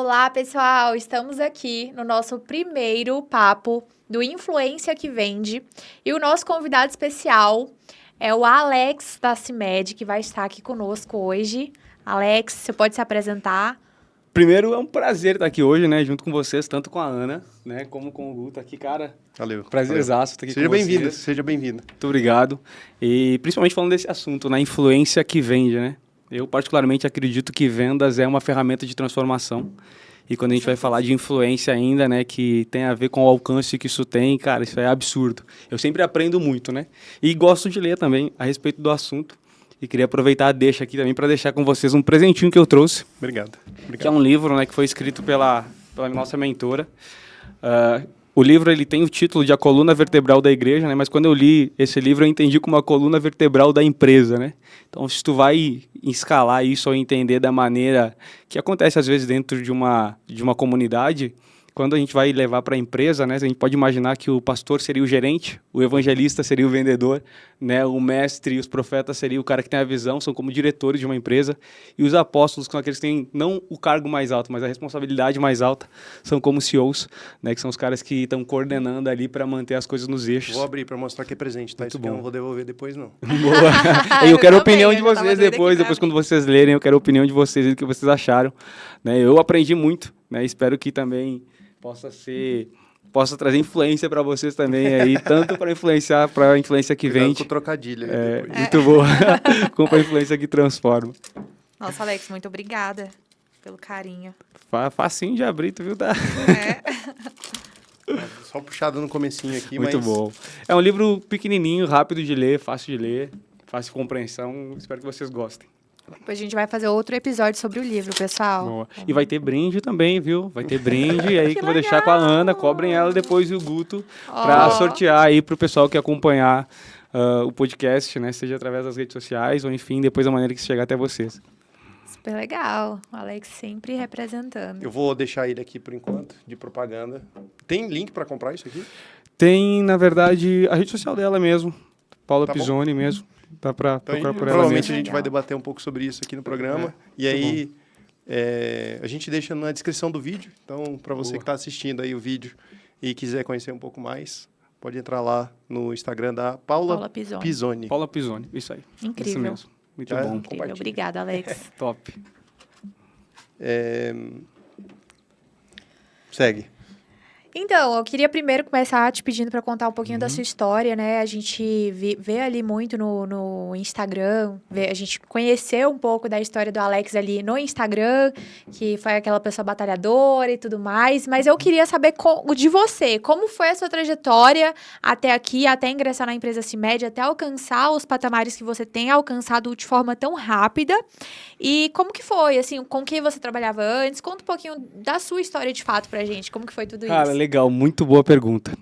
Olá, pessoal! Estamos aqui no nosso primeiro papo do Influência que Vende. E o nosso convidado especial é o Alex da CIMED, que vai estar aqui conosco hoje. Alex, você pode se apresentar? Primeiro, é um prazer estar aqui hoje, né, junto com vocês, tanto com a Ana, né, como com o Guto aqui, cara. Valeu. Prazerzaço estar aqui Seja com vocês. bem-vindo, seja bem-vindo. Muito obrigado. E principalmente falando desse assunto, na influência que vende, né? Eu particularmente acredito que vendas é uma ferramenta de transformação. E quando a gente vai falar de influência ainda, né, que tem a ver com o alcance que isso tem, cara, isso é absurdo. Eu sempre aprendo muito, né? E gosto de ler também a respeito do assunto. E queria aproveitar a deixa aqui também para deixar com vocês um presentinho que eu trouxe. Obrigado. Que é um livro, né, que foi escrito pela nossa mentora. O livro ele tem o título de A Coluna Vertebral da Igreja, né, mas quando eu li esse livro eu entendi como a coluna vertebral da empresa, né? Então, se tu vai escalar isso ou entender da maneira que acontece às vezes dentro de uma comunidade, quando a gente vai levar para a empresa, né, a gente pode imaginar que o pastor seria o gerente, o evangelista seria o vendedor, né, o mestre e os profetas seriam o cara que tem a visão, são como diretores de uma empresa, e os apóstolos são aqueles que têm não o cargo mais alto, mas a responsabilidade mais alta, são como CEOs, né, que são os caras que estão coordenando ali para manter as coisas nos eixos. Vou abrir para mostrar que é presente, tá? Muito Isso aqui bom. eu não vou devolver depois, não. Boa. Eu quero a opinião de vocês depois quando vocês lerem, eu quero a opinião de vocês, o que vocês acharam. Né, eu aprendi muito, né, espero que também possa trazer influência para vocês também aí, tanto para influenciar, para a influência que Cuidado vende. com o trocadilho aí depois. Muito boa. Como para a influência que transforma. Nossa, Alex, muito obrigada pelo carinho. Facinho de abrir, tu viu? Tá? Só puxado no comecinho aqui, Muito mas... bom. É um livro pequenininho, rápido de ler, fácil de compreensão. Espero que vocês gostem. Depois a gente vai fazer outro episódio sobre o livro, pessoal. Boa. E vai ter brinde também, viu? Vai ter brinde aí que eu vou deixar com a Ana, cobrem ela depois e o Guto para sortear aí para o pessoal que acompanhar o podcast, né? Seja através das redes sociais ou enfim, depois da maneira que chegar até vocês. Super legal. O Alex sempre representando. Eu vou deixar ele aqui por enquanto, de propaganda. Tem link para comprar isso aqui? Tem, na verdade, a rede social dela mesmo, Paula Pisoni mesmo. Dá para Então, procurar por ela provavelmente mesmo. a gente vai debater um pouco sobre isso aqui no programa. E aí, a gente deixa na descrição do vídeo. Então, para você que está assistindo aí o vídeo e quiser conhecer um pouco mais, pode entrar lá no Instagram da Paula Pisoni. Paula Pisoni, isso aí. Incrível. Isso mesmo. Muito bom. Incrível. Obrigada, Alex. Top. Segue. Então, eu queria primeiro começar te pedindo para contar um pouquinho da sua história, né? A gente vê ali muito no Instagram, a gente conheceu um pouco da história do Alex ali no Instagram, que foi aquela pessoa batalhadora e tudo mais, mas eu queria saber de você, como foi a sua trajetória até aqui, até ingressar na empresa CIMED, até alcançar os patamares que você tem alcançado de forma tão rápida, e como que foi, assim, com quem você trabalhava antes? Conta um pouquinho da sua história de fato pra gente, como que foi tudo isso? Legal, muito boa pergunta.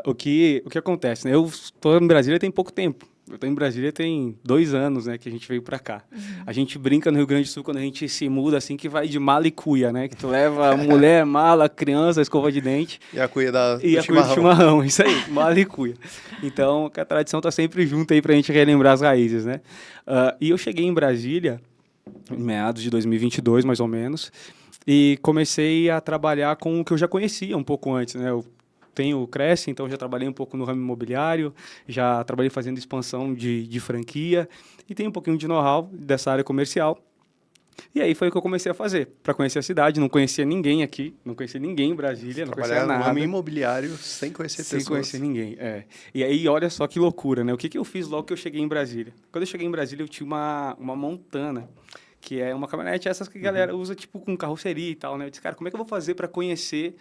O que acontece, né? Eu estou em Brasília tem pouco tempo. Eu estou em Brasília tem 2 anos, né, que a gente veio para cá. A gente brinca no Rio Grande do Sul quando a gente se muda, assim, que vai de mala e cuia, né? Que tu leva mulher, mala, criança, escova de dente. E a cuia do chimarrão. Isso aí, mala e cuia. Então, a tradição tá sempre junto aí pra gente relembrar as raízes, né? E eu cheguei em Brasília em meados de 2022, mais ou menos, e comecei a trabalhar com o que eu já conhecia um pouco antes, né? Eu tenho o Cresce, então já trabalhei um pouco no ramo imobiliário, já trabalhei fazendo expansão de franquia e tenho um pouquinho de know-how dessa área comercial. E aí foi o que eu comecei a fazer, para conhecer a cidade. Não conhecia ninguém aqui, não conhecia ninguém em Brasília, não conhecia nada. No ramo imobiliário sem conhecer pessoas. Sem conhecer ninguém, E aí, olha só que loucura, né? O que eu fiz logo que eu cheguei em Brasília? Quando eu cheguei em Brasília, eu tinha uma Montana, que é uma caminhonete, essas que a galera usa, tipo, com carroceria e tal, né? Eu disse, cara, como é que eu vou fazer para conhecer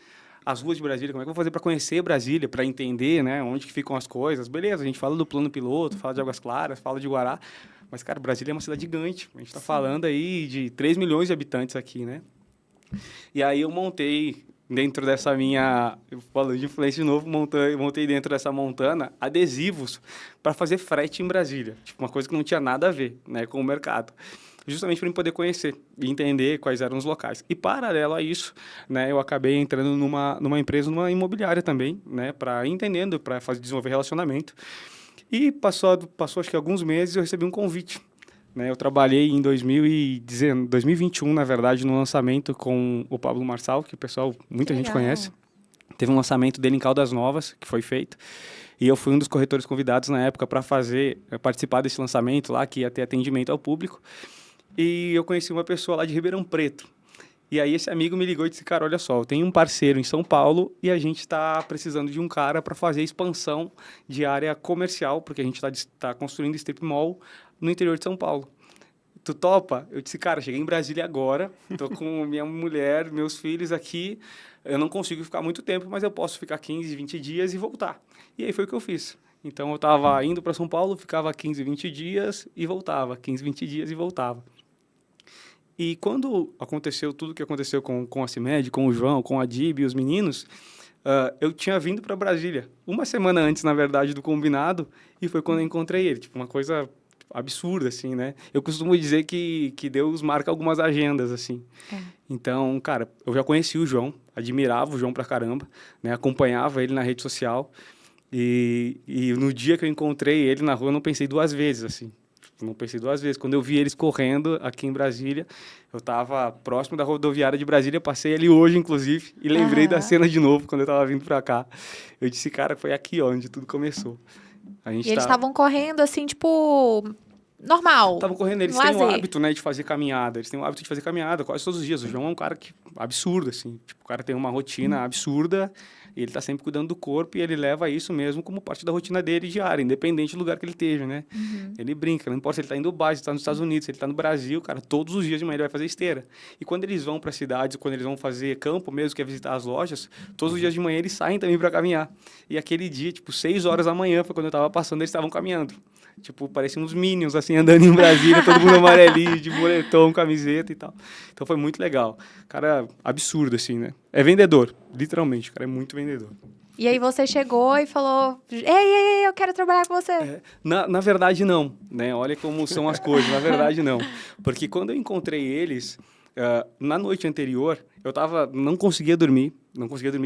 as ruas de Brasília? Como é que eu vou fazer para conhecer Brasília, para entender, né, onde que ficam as coisas? Beleza, a gente fala do plano piloto, fala de Águas Claras, fala de Guará, mas, cara, Brasília é uma cidade gigante. A gente está falando aí de 3 milhões de habitantes aqui, né? E aí eu montei dentro dessa minha... Eu falo de influência de novo, montei dentro dessa Montana adesivos para fazer frete em Brasília. Tipo, uma coisa que não tinha nada a ver, né, com o mercado. Justamente para eu poder conhecer e entender quais eram os locais. E, paralelo a isso, né, eu acabei entrando numa empresa, numa imobiliária também, né, para desenvolver relacionamento. E passou acho que alguns meses, eu recebi um convite né? Eu trabalhei em 2021, na verdade, no lançamento com o Pablo Marçal, que o pessoal, muita gente conhece. Teve um lançamento dele em Caldas Novas, que foi feito. E eu fui um dos corretores convidados na época para participar desse lançamento lá, que ia ter atendimento ao público. E eu conheci uma pessoa lá de Ribeirão Preto. E aí esse amigo me ligou e disse, cara, olha só, eu tenho um parceiro em São Paulo e a gente está precisando de um cara para fazer expansão de área comercial, porque a gente está construindo strip mall no interior de São Paulo. Tu topa? Eu disse, cara, cheguei em Brasília agora, tô com minha mulher, meus filhos aqui, eu não consigo ficar muito tempo, mas eu posso ficar 15, 20 dias e voltar. E aí foi o que eu fiz. Então eu estava indo para São Paulo, ficava 15, 20 dias e voltava, 15, 20 dias e voltava. E quando aconteceu tudo o que aconteceu com a CIMED, com o João, com a Dib e os meninos, eu tinha vindo para Brasília. Uma semana antes, na verdade, do combinado, e foi quando eu encontrei ele. Tipo, uma coisa absurda, assim, né? Eu costumo dizer que Deus marca algumas agendas, assim. Então, cara, eu já conheci o João, admirava o João pra caramba, né? Acompanhava ele na rede social. E no dia que eu encontrei ele na rua, eu não pensei duas vezes, assim. Não pensei duas vezes. Quando eu vi eles correndo aqui em Brasília, eu estava próximo da rodoviária de Brasília, passei ali hoje, inclusive, e lembrei da cena de novo, quando eu estava vindo para cá. Eu disse, cara, foi aqui onde tudo começou. E eles estavam correndo, assim, tipo, normal. Estavam correndo, eles têm o hábito, né, de fazer caminhada. Eles têm o hábito de fazer caminhada quase todos os dias. O João é um cara absurdo, assim. Tipo, o cara tem uma rotina absurda, e ele está sempre cuidando do corpo e ele leva isso mesmo como parte da rotina dele diária, independente do lugar que ele esteja, né? Ele brinca, não importa se ele está em Dubai, se ele está nos Estados Unidos, se ele está no Brasil, cara, todos os dias de manhã ele vai fazer esteira. E quando eles vão para cidades, quando eles vão fazer campo mesmo, que é visitar as lojas, todos os dias de manhã eles saem também para caminhar. E aquele dia, tipo, 6 horas da manhã, foi quando eu estava passando, eles estavam caminhando. Tipo, pareciam uns Minions, assim, andando em Brasília, todo mundo amarelinho, de moletom, camiseta e tal. Então foi muito legal. Cara, absurdo, assim, né? É vendedor, literalmente, o cara é muito vendedor. E aí você chegou e falou, ei, eu quero trabalhar com você. Na verdade, não, né? Olha como são as coisas, na verdade, não. Porque quando eu encontrei eles, na noite anterior, não conseguia dormir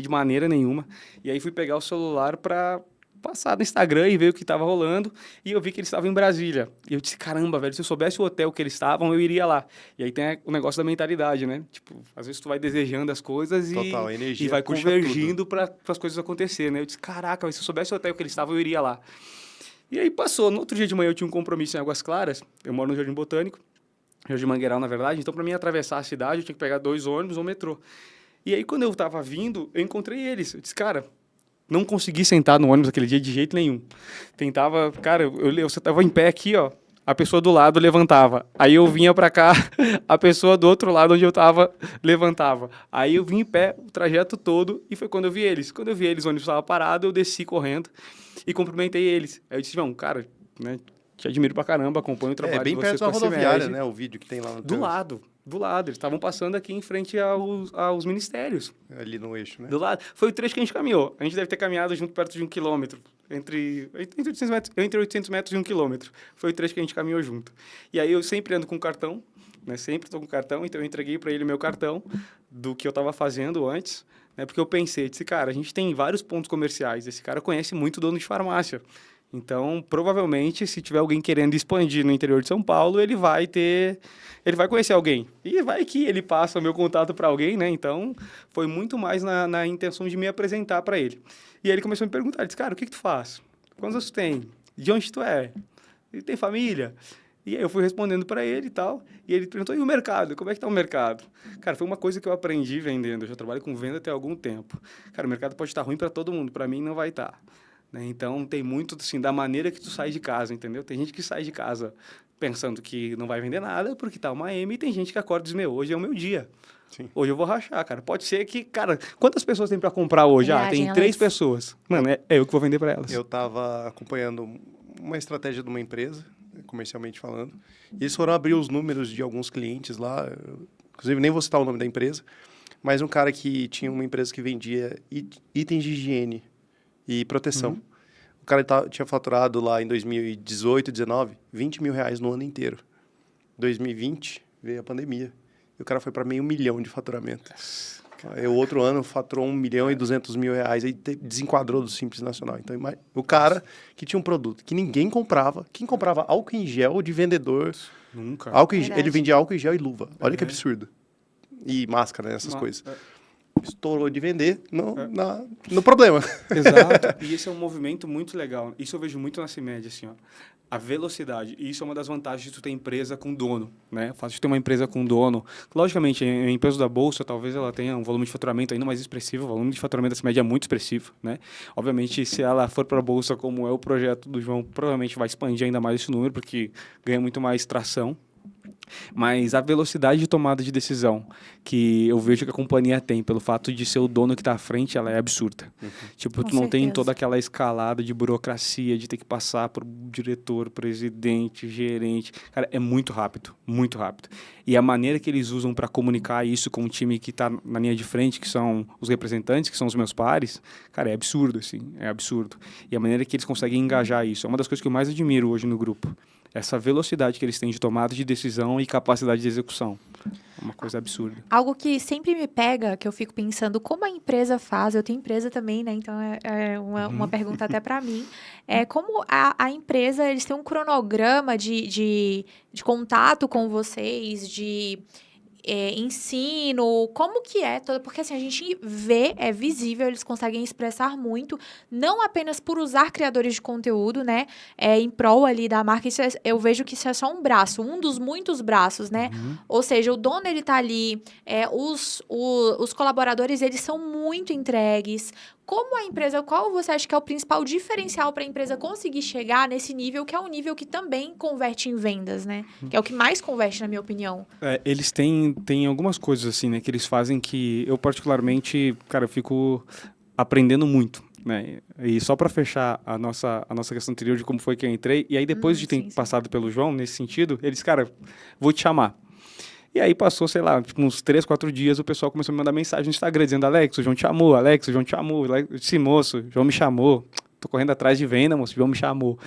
de maneira nenhuma. E aí fui pegar o celular para passar no Instagram e ver o que estava rolando, e eu vi que eles estavam em Brasília. E eu disse, caramba, velho, se eu soubesse o hotel que eles estavam, eu iria lá. E aí tem o negócio da mentalidade, né? Tipo, às vezes tu vai desejando as coisas e vai convergindo para as coisas acontecerem, né? Eu disse, caraca, se eu soubesse o hotel que eles estavam, eu iria lá. E aí passou. No outro dia de manhã eu tinha um compromisso em Águas Claras, eu moro no Jardim Botânico, Jardim Mangueiral, na verdade, então para mim atravessar a cidade eu tinha que pegar 2 ônibus ou metrô. E aí quando eu estava vindo, eu encontrei eles. Eu disse, cara, não consegui sentar no ônibus aquele dia de jeito nenhum. Tentava, cara, eu estava em pé aqui, ó, a pessoa do lado levantava. Aí eu vinha para cá, a pessoa do outro lado onde eu estava levantava. Aí eu vim em pé o trajeto todo e foi quando eu vi eles. Quando eu vi eles, o ônibus estava parado, eu desci correndo e cumprimentei eles. Aí eu disse, João, cara, né, te admiro pra caramba, acompanho o trabalho de vocês. É bem perto da rodoviária, né, o vídeo que tem lá no Do lado, eles estavam passando aqui em frente aos ministérios. Ali no eixo, né? Do lado. Foi o trecho que a gente caminhou. A gente deve ter caminhado junto perto de 1 quilômetro. Entre 800 metros e 1 quilômetro. Foi o trecho que a gente caminhou junto. E aí eu sempre ando com cartão, né? Sempre estou com cartão, então eu entreguei para ele o meu cartão do que eu estava fazendo antes, né? Porque eu pensei, disse, cara, a gente tem vários pontos comerciais. Esse cara conhece muito dono de farmácia. Então, provavelmente, se tiver alguém querendo expandir no interior de São Paulo, ele vai conhecer alguém. E vai que ele passa o meu contato para alguém, né? Então, foi muito mais na intenção de me apresentar para ele. E aí ele começou a me perguntar, ele disse, cara, o que tu faz? Quantos anos tu tem? De onde tu é? Ele tem família? E aí eu fui respondendo para ele e tal. E ele perguntou, e o mercado? Como é que tá o mercado? Cara, foi uma coisa que eu aprendi vendendo. Eu já trabalho com venda até algum tempo. Cara, o mercado pode estar ruim para todo mundo, para mim não vai estar. Então, tem muito, assim, da maneira que tu sai de casa, entendeu? Tem gente que sai de casa pensando que não vai vender nada porque tá uma M, e tem gente que acorda e diz, meu, hoje é o meu dia. Sim. Hoje eu vou rachar, cara. Pode ser que, cara, quantas pessoas tem para comprar hoje? Tem 3 pessoas. Mano, é eu que vou vender para elas. Eu tava acompanhando uma estratégia de uma empresa, comercialmente falando, e eles foram abrir os números de alguns clientes lá, inclusive nem vou citar o nome da empresa, mas um cara que tinha uma empresa que vendia itens de higiene e proteção. O cara tinha faturado lá em 2018, 2019, 20 mil reais no ano inteiro. 2020 veio a pandemia. E o cara foi para R$500 mil de faturamento. Aí, o outro ano faturou R$1.200.000. Aí desenquadrou do Simples Nacional. Então, o cara que tinha um produto que ninguém comprava. Quem comprava álcool em gel de vendedor Nunca. Ele vendia álcool em gel e luva. Olha que absurdo. E máscara, né? Essas coisas. Estourou de vender no problema. Exato. E esse é um movimento muito legal. Isso eu vejo muito na CIMED, assim, ó. A velocidade. E isso é uma das vantagens de tu ter empresa com dono, né? O fato de ter uma empresa com dono. Logicamente, a empresa da Bolsa, talvez ela tenha um volume de faturamento ainda mais expressivo. O volume de faturamento da CIMED é muito expressivo, né? Obviamente, se ela for para a Bolsa, como é o projeto do João, provavelmente vai expandir ainda mais esse número, porque ganha muito mais tração. Mas a velocidade de tomada de decisão que eu vejo que a companhia tem, pelo fato de ser o dono que está à frente, ela é absurda. Tipo, Com tu não tem certeza. toda aquela escalada de burocracia, de ter que passar por diretor, presidente, gerente. Cara, é muito rápido, muito rápido. E a maneira que eles usam para comunicar isso com o time que está na linha de frente, que são os representantes, que são os meus pares, cara, é absurdo, assim, é absurdo. E a maneira que eles conseguem engajar isso, é uma das coisas que eu mais admiro hoje no grupo. Essa velocidade que eles têm de tomada de decisão e capacidade de execução. É uma coisa absurda. Algo que sempre me pega, que eu fico pensando, como a empresa faz, eu tenho empresa também, né? Então, é uma pergunta até para mim. É como a empresa, eles têm um cronograma de contato com vocês, de ensino, como que é toda, porque assim, a gente vê, é visível, eles conseguem expressar muito, não apenas por usar criadores de conteúdo, né, em prol ali da marca, eu vejo que isso é só um braço, um dos muitos braços, né, ou seja, o dono, ele tá ali, os colaboradores, eles são muito entregues. Como a empresa, qual você acha que é o principal diferencial para a empresa conseguir chegar nesse nível, que é um nível que também converte em vendas, né? Que é o que mais converte, na minha opinião. Eles têm algumas coisas assim, né, que eles fazem que eu particularmente, cara, eu fico aprendendo muito, né? E só para fechar a nossa questão anterior de como foi que eu entrei, e aí depois de ter Sim. passado pelo João, nesse sentido, eles, cara, vou te chamar. E aí passou, sei lá, tipo, uns 3, 4 dias, o pessoal começou a me mandar mensagem no Instagram, dizendo, Alex, o João te chamou, Alex, o João te chamou. Eu disse, moço, o João me chamou. Tô correndo atrás de venda, moço, o João me chamou.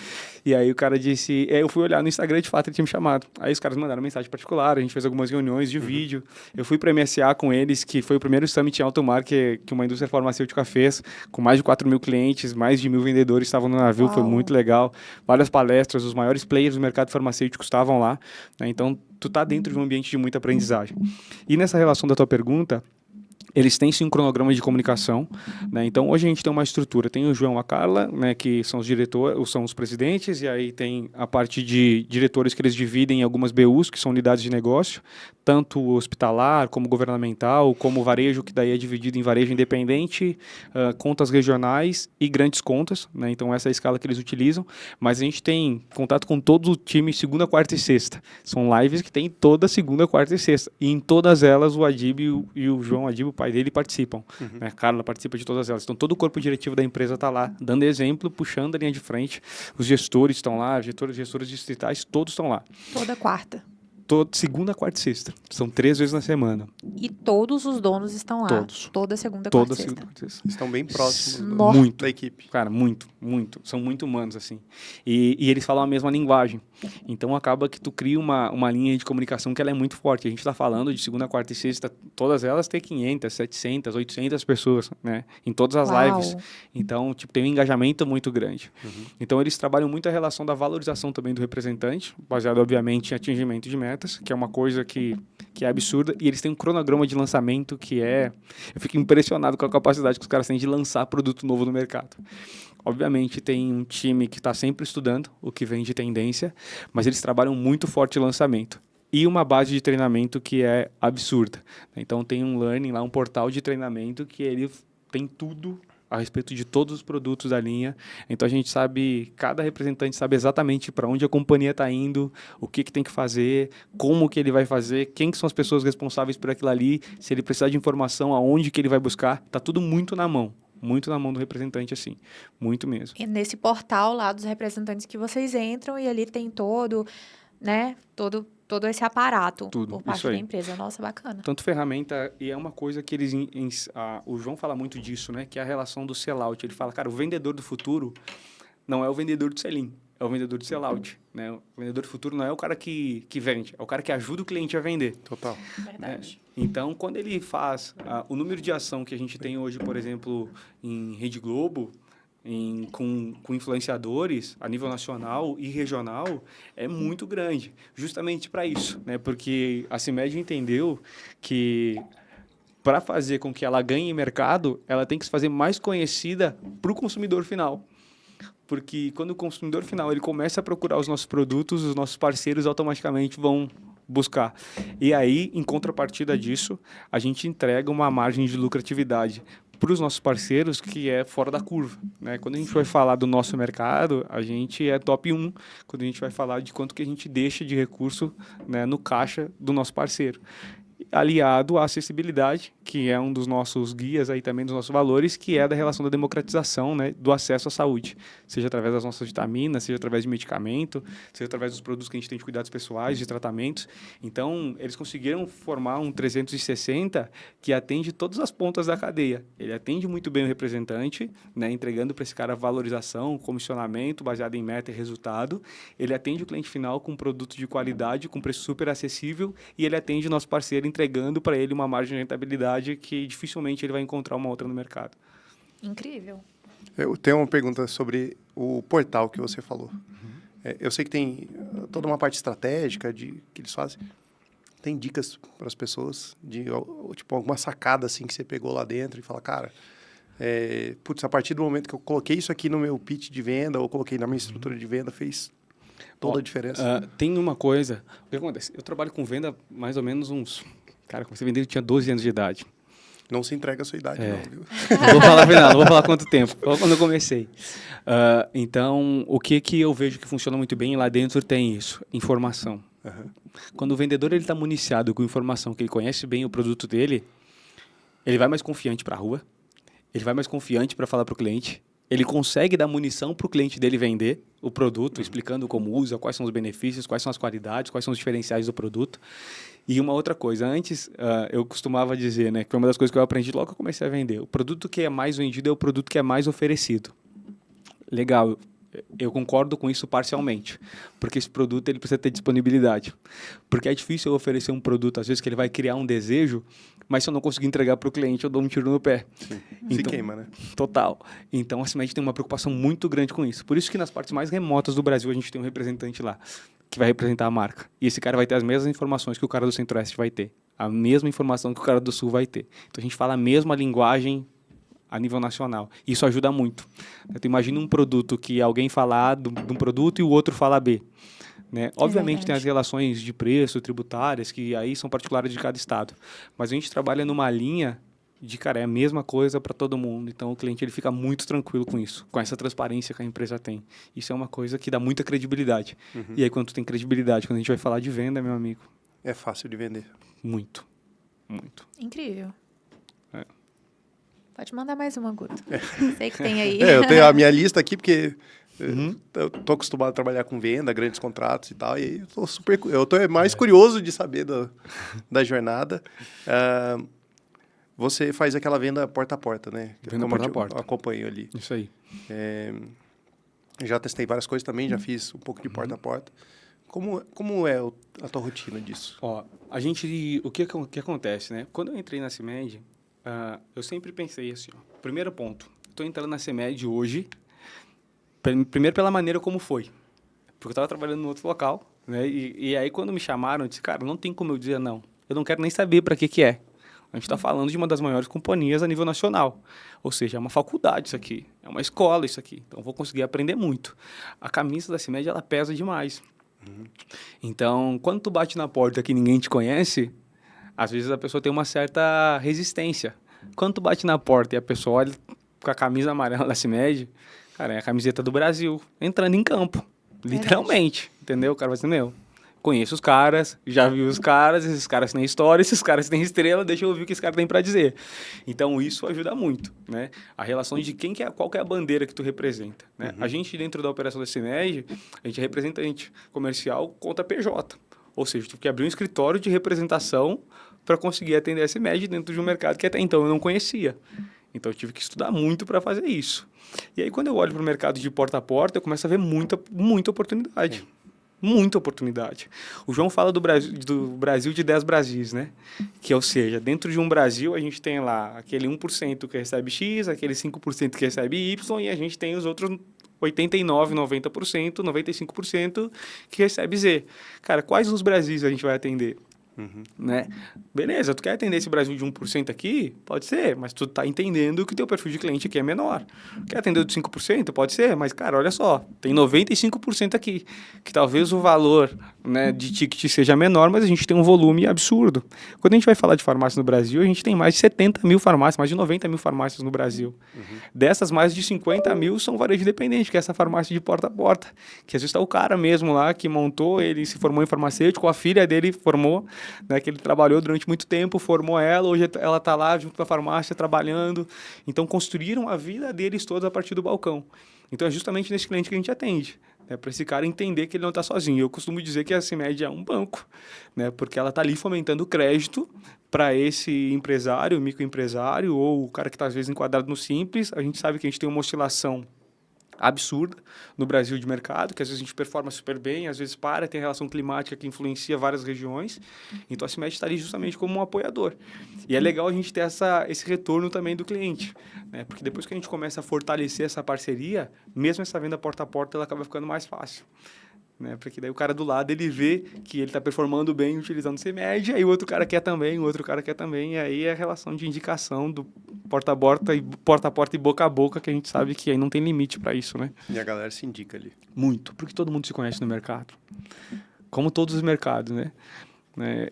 E aí o cara disse, eu fui olhar no Instagram, de fato, ele tinha me chamado. Aí os caras mandaram mensagem particular, a gente fez algumas reuniões de vídeo. Eu fui para MSA com eles, que foi o primeiro summit em alto mar que uma indústria farmacêutica fez, com mais de 4.000 clientes, mais de 1.000 vendedores estavam no navio, Uau. foi muito legal. Várias palestras, os maiores players do mercado farmacêutico estavam lá, né? Então, tu tá dentro de um ambiente de muita aprendizagem. E nessa relação da tua pergunta, eles têm sim um cronograma de comunicação, né? Então hoje a gente tem uma estrutura, tem o João e a Carla, né, que são os diretores, são os presidentes, e aí tem a parte de diretores que eles dividem em algumas BUs, que são unidades de negócio, tanto hospitalar, como governamental, como varejo, que daí é dividido em varejo independente, contas regionais e grandes contas, né? Então essa é a escala que eles utilizam, mas a gente tem contato com todo o time segunda, quarta e sexta. São lives que tem toda segunda, quarta e sexta, e em todas elas o Adib e o João Adib, o pai dele, participam. Né? A Carla participa de todas elas. Então todo o corpo diretivo da empresa está lá, dando exemplo, puxando a linha de frente. Os gestores estão lá, gestores distritais, todos estão lá. Toda quarta. Segunda, quarta e sexta. São 3 vezes na semana. E todos os donos estão lá. Todos. Toda segunda, Toda quarta e segunda, sexta. quarta e sexta. Estão bem próximos Muito. da equipe. Cara, muito. São muito humanos, assim. E eles falam a mesma linguagem. Então, acaba que tu cria uma linha de comunicação que ela é muito forte. A gente está falando de segunda, quarta e sexta, todas elas têm 500, 700, 800 pessoas, né? Em todas as Uau. lives. Então, tipo, tem um engajamento muito grande. Então, eles trabalham muito a relação da valorização também do representante, baseado, obviamente, em atingimento de metas, que é uma coisa que é absurda. E eles têm um cronograma de lançamento que é... Eu fico impressionado com a capacidade que os caras têm de lançar produto novo no mercado. Obviamente, tem um time que está sempre estudando o que vem de tendência, mas eles trabalham muito forte em lançamento. E uma base de treinamento que é absurda. Então, tem um learning lá, um portal de treinamento que ele tem tudo a respeito de todos os produtos da linha. Então, a gente sabe, cada representante sabe exatamente para onde a companhia está indo, o que tem que fazer, como que ele vai fazer, quem que são as pessoas responsáveis por aquilo ali, se ele precisar de informação, aonde que ele vai buscar. Está tudo muito na mão do representante, assim, muito mesmo. E nesse portal lá dos representantes que vocês entram e ali tem todo, né, todo esse aparato Tudo, por parte isso aí. da empresa. Nossa, bacana. Tanto ferramenta, e é uma coisa que eles... o João fala muito disso, né? Que é a relação do sellout. Ele fala, cara, o vendedor do futuro não é o vendedor do sell-in, é o vendedor do sellout, né? O vendedor do futuro não é o cara que vende, é o cara que ajuda o cliente a vender. Total. Verdade. Então, quando ele faz o número de ação que a gente tem hoje, por exemplo, em Rede Globo, com influenciadores a nível nacional e regional é muito grande, justamente para isso, né? Porque a CIMED entendeu que para fazer com que ela ganhe mercado, ela tem que se fazer mais conhecida para o consumidor final. Porque quando o consumidor final ele começa a procurar os nossos produtos, os nossos parceiros automaticamente vão buscar. E aí, em contrapartida disso, a gente entrega uma margem de lucratividade para os nossos parceiros que é fora da curva, né? Quando a gente vai falar do nosso mercado, a gente é top 1 quando a gente vai falar de quanto que a gente deixa de recurso, né, no caixa do nosso parceiro. Aliado à acessibilidade, que é um dos nossos guias aí também, dos nossos valores, que é da relação da democratização, né, do acesso à saúde, seja através das nossas vitaminas, seja através de medicamento, seja através dos produtos que a gente tem de cuidados pessoais, de tratamentos. Então, eles conseguiram formar um 360 que atende todas as pontas da cadeia. Ele atende muito bem o representante, né, entregando para esse cara valorização, comissionamento baseado em meta e resultado. Ele atende o cliente final com produto de qualidade, com preço super acessível, e ele atende o nosso parceiro entregando para ele uma margem de rentabilidade que dificilmente ele vai encontrar uma outra no mercado. Incrível. Eu tenho uma pergunta sobre o portal que você falou. Eu sei que tem toda uma parte estratégica que eles fazem. Tem dicas para as pessoas de tipo alguma sacada assim que você pegou lá dentro e fala, cara, putz, a partir do momento que eu coloquei isso aqui no meu pitch de venda ou coloquei na minha estrutura de venda, fez toda a diferença. Tem uma coisa, o que acontece? Eu trabalho com venda mais ou menos cara, comecei a vender, eu tinha 12 anos de idade. Não se entrega a sua idade, não, viu? Não vou falar final, não vou falar quanto tempo, quando eu comecei. Então, o que eu vejo que funciona muito bem lá dentro tem isso, informação. Uhum. Quando o vendedor está municiado com informação, que ele conhece bem o produto dele, ele vai mais confiante para a rua, ele vai mais confiante para falar para o cliente, ele consegue dar munição para o cliente dele vender o produto, explicando como usa, quais são os benefícios, quais são as qualidades, quais são os diferenciais do produto. E uma outra coisa, antes eu costumava dizer, né, que foi uma das coisas que eu aprendi logo que eu comecei a vender, o produto que é mais vendido é o produto que é mais oferecido. Legal, eu concordo com isso parcialmente, porque esse produto ele precisa ter disponibilidade. Porque é difícil eu oferecer um produto, às vezes, que ele vai criar um desejo, mas se eu não conseguir entregar para o cliente, eu dou um tiro no pé. Sim. Então, se queima, né? Total. Então, a CIMED tem uma preocupação muito grande com isso. Por isso que nas partes mais remotas do Brasil, a gente tem um representante lá, que vai representar a marca. E esse cara vai ter as mesmas informações que o cara do Centro-Oeste vai ter. A mesma informação que o cara do Sul vai ter. Então, a gente fala a mesma linguagem a nível nacional. Isso ajuda muito. Então, imagina um produto que alguém fala A de um produto e o outro fala B. Né? Obviamente tem as relações de preço, tributárias, que aí são particulares de cada estado. Mas a gente trabalha numa linha de, cara, é a mesma coisa para todo mundo. Então, o cliente ele fica muito tranquilo com isso, com essa transparência que a empresa tem. Isso é uma coisa que dá muita credibilidade. Uhum. E aí, quando tu tem credibilidade, quando a gente vai falar de venda, meu amigo... É fácil de vender. Muito. Muito. Incrível. Pode mandar mais uma, Guto. Sei que tem aí. Eu tenho a minha lista aqui, porque eu tô acostumado a trabalhar com venda, grandes contratos e tal, e aí eu tô mais curioso de saber da jornada. Você faz aquela venda porta a porta, né? Venda porta a porta. Eu acompanho ali. Isso aí. Já testei várias coisas também, já fiz um pouco de porta a porta. Como é a tua rotina disso? Ó, o que acontece, né? Quando eu entrei na CIMED, eu sempre pensei assim, ó, primeiro ponto, estou entrando na CIMED hoje, primeiro pela maneira como foi, porque eu estava trabalhando em outro local, né? E aí quando me chamaram, eu disse, cara, não tem como eu dizer não, eu não quero nem saber para que é. A gente está falando de uma das maiores companhias a nível nacional, ou seja, é uma faculdade isso aqui, é uma escola isso aqui, então eu vou conseguir aprender muito. A camisa da CIMED, ela pesa demais. Então, quando tu bate na porta que ninguém te conhece, às vezes a pessoa tem uma certa resistência. Quando tu bate na porta e a pessoa olha com a camisa amarela da CIMED, cara, é a camiseta do Brasil, entrando em campo, literalmente, entendeu? O cara vai dizer, meu, conheço os caras, já vi os caras, esses caras têm história, esses caras têm estrela, deixa eu ouvir o que esse cara tem para dizer. Então, isso ajuda muito, né? A relação de qual que é a bandeira que tu representa, né? A gente, dentro da operação da CIMED, a gente é representante comercial contra PJ. Ou seja, tive que abrir um escritório de representação para conseguir atender a CIMED dentro de um mercado que até então eu não conhecia. Então, eu tive que estudar muito para fazer isso. E aí, quando eu olho para o mercado de porta a porta, eu começo a ver muita oportunidade. Muita oportunidade. O João fala do Brasil de 10 Brasis, né? Que, ou seja, dentro de um Brasil, a gente tem lá aquele 1% que recebe X, aquele 5% que recebe Y, e a gente tem os outros 89%, 90%, 95% que recebe Z. Cara, quais os Brasis a gente vai atender? Né? Beleza, tu quer atender esse Brasil de 1% aqui? Pode ser, mas tu tá entendendo que o teu perfil de cliente aqui é menor. Quer atender de 5%? Pode ser, mas, cara, olha só, tem 95% aqui, que talvez o valor, né, de ticket seja menor, mas a gente tem um volume absurdo. Quando a gente vai falar de farmácia no Brasil, a gente tem mais de 70 mil farmácias, mais de 90 mil farmácias no Brasil. Dessas, mais de 50 mil são varejo dependente, que é essa farmácia de porta a porta, que às vezes está o cara mesmo lá, que montou, ele se formou em farmacêutico, a filha dele formou, né, que ele trabalhou durante muito tempo, formou ela, hoje ela está lá junto com a farmácia trabalhando. Então, construíram a vida deles todos a partir do balcão. Então, é justamente nesse cliente que a gente atende, né, para esse cara entender que ele não está sozinho. Eu costumo dizer que a CIMED é um banco, né, porque ela está ali fomentando crédito para esse empresário, microempresário, ou o cara que está, às vezes, enquadrado no Simples. A gente sabe que a gente tem uma oscilação absurda no Brasil de mercado, que às vezes a gente performa super bem, às vezes tem relação climática que influencia várias regiões. Então a CIMED está ali justamente como um apoiador. E é legal a gente ter esse retorno também do cliente, né? Porque depois que a gente começa a fortalecer essa parceria, mesmo essa venda porta a porta, ela acaba ficando mais fácil. Né? Porque daí o cara do lado, ele vê que ele está performando bem utilizando o CIMED, aí o outro cara quer também, o outro cara quer também, e aí é a relação de indicação do porta a porta e boca a boca, que a gente sabe que aí não tem limite para isso, né? E a galera se indica ali. Muito, porque todo mundo se conhece no mercado. Como todos os mercados, né?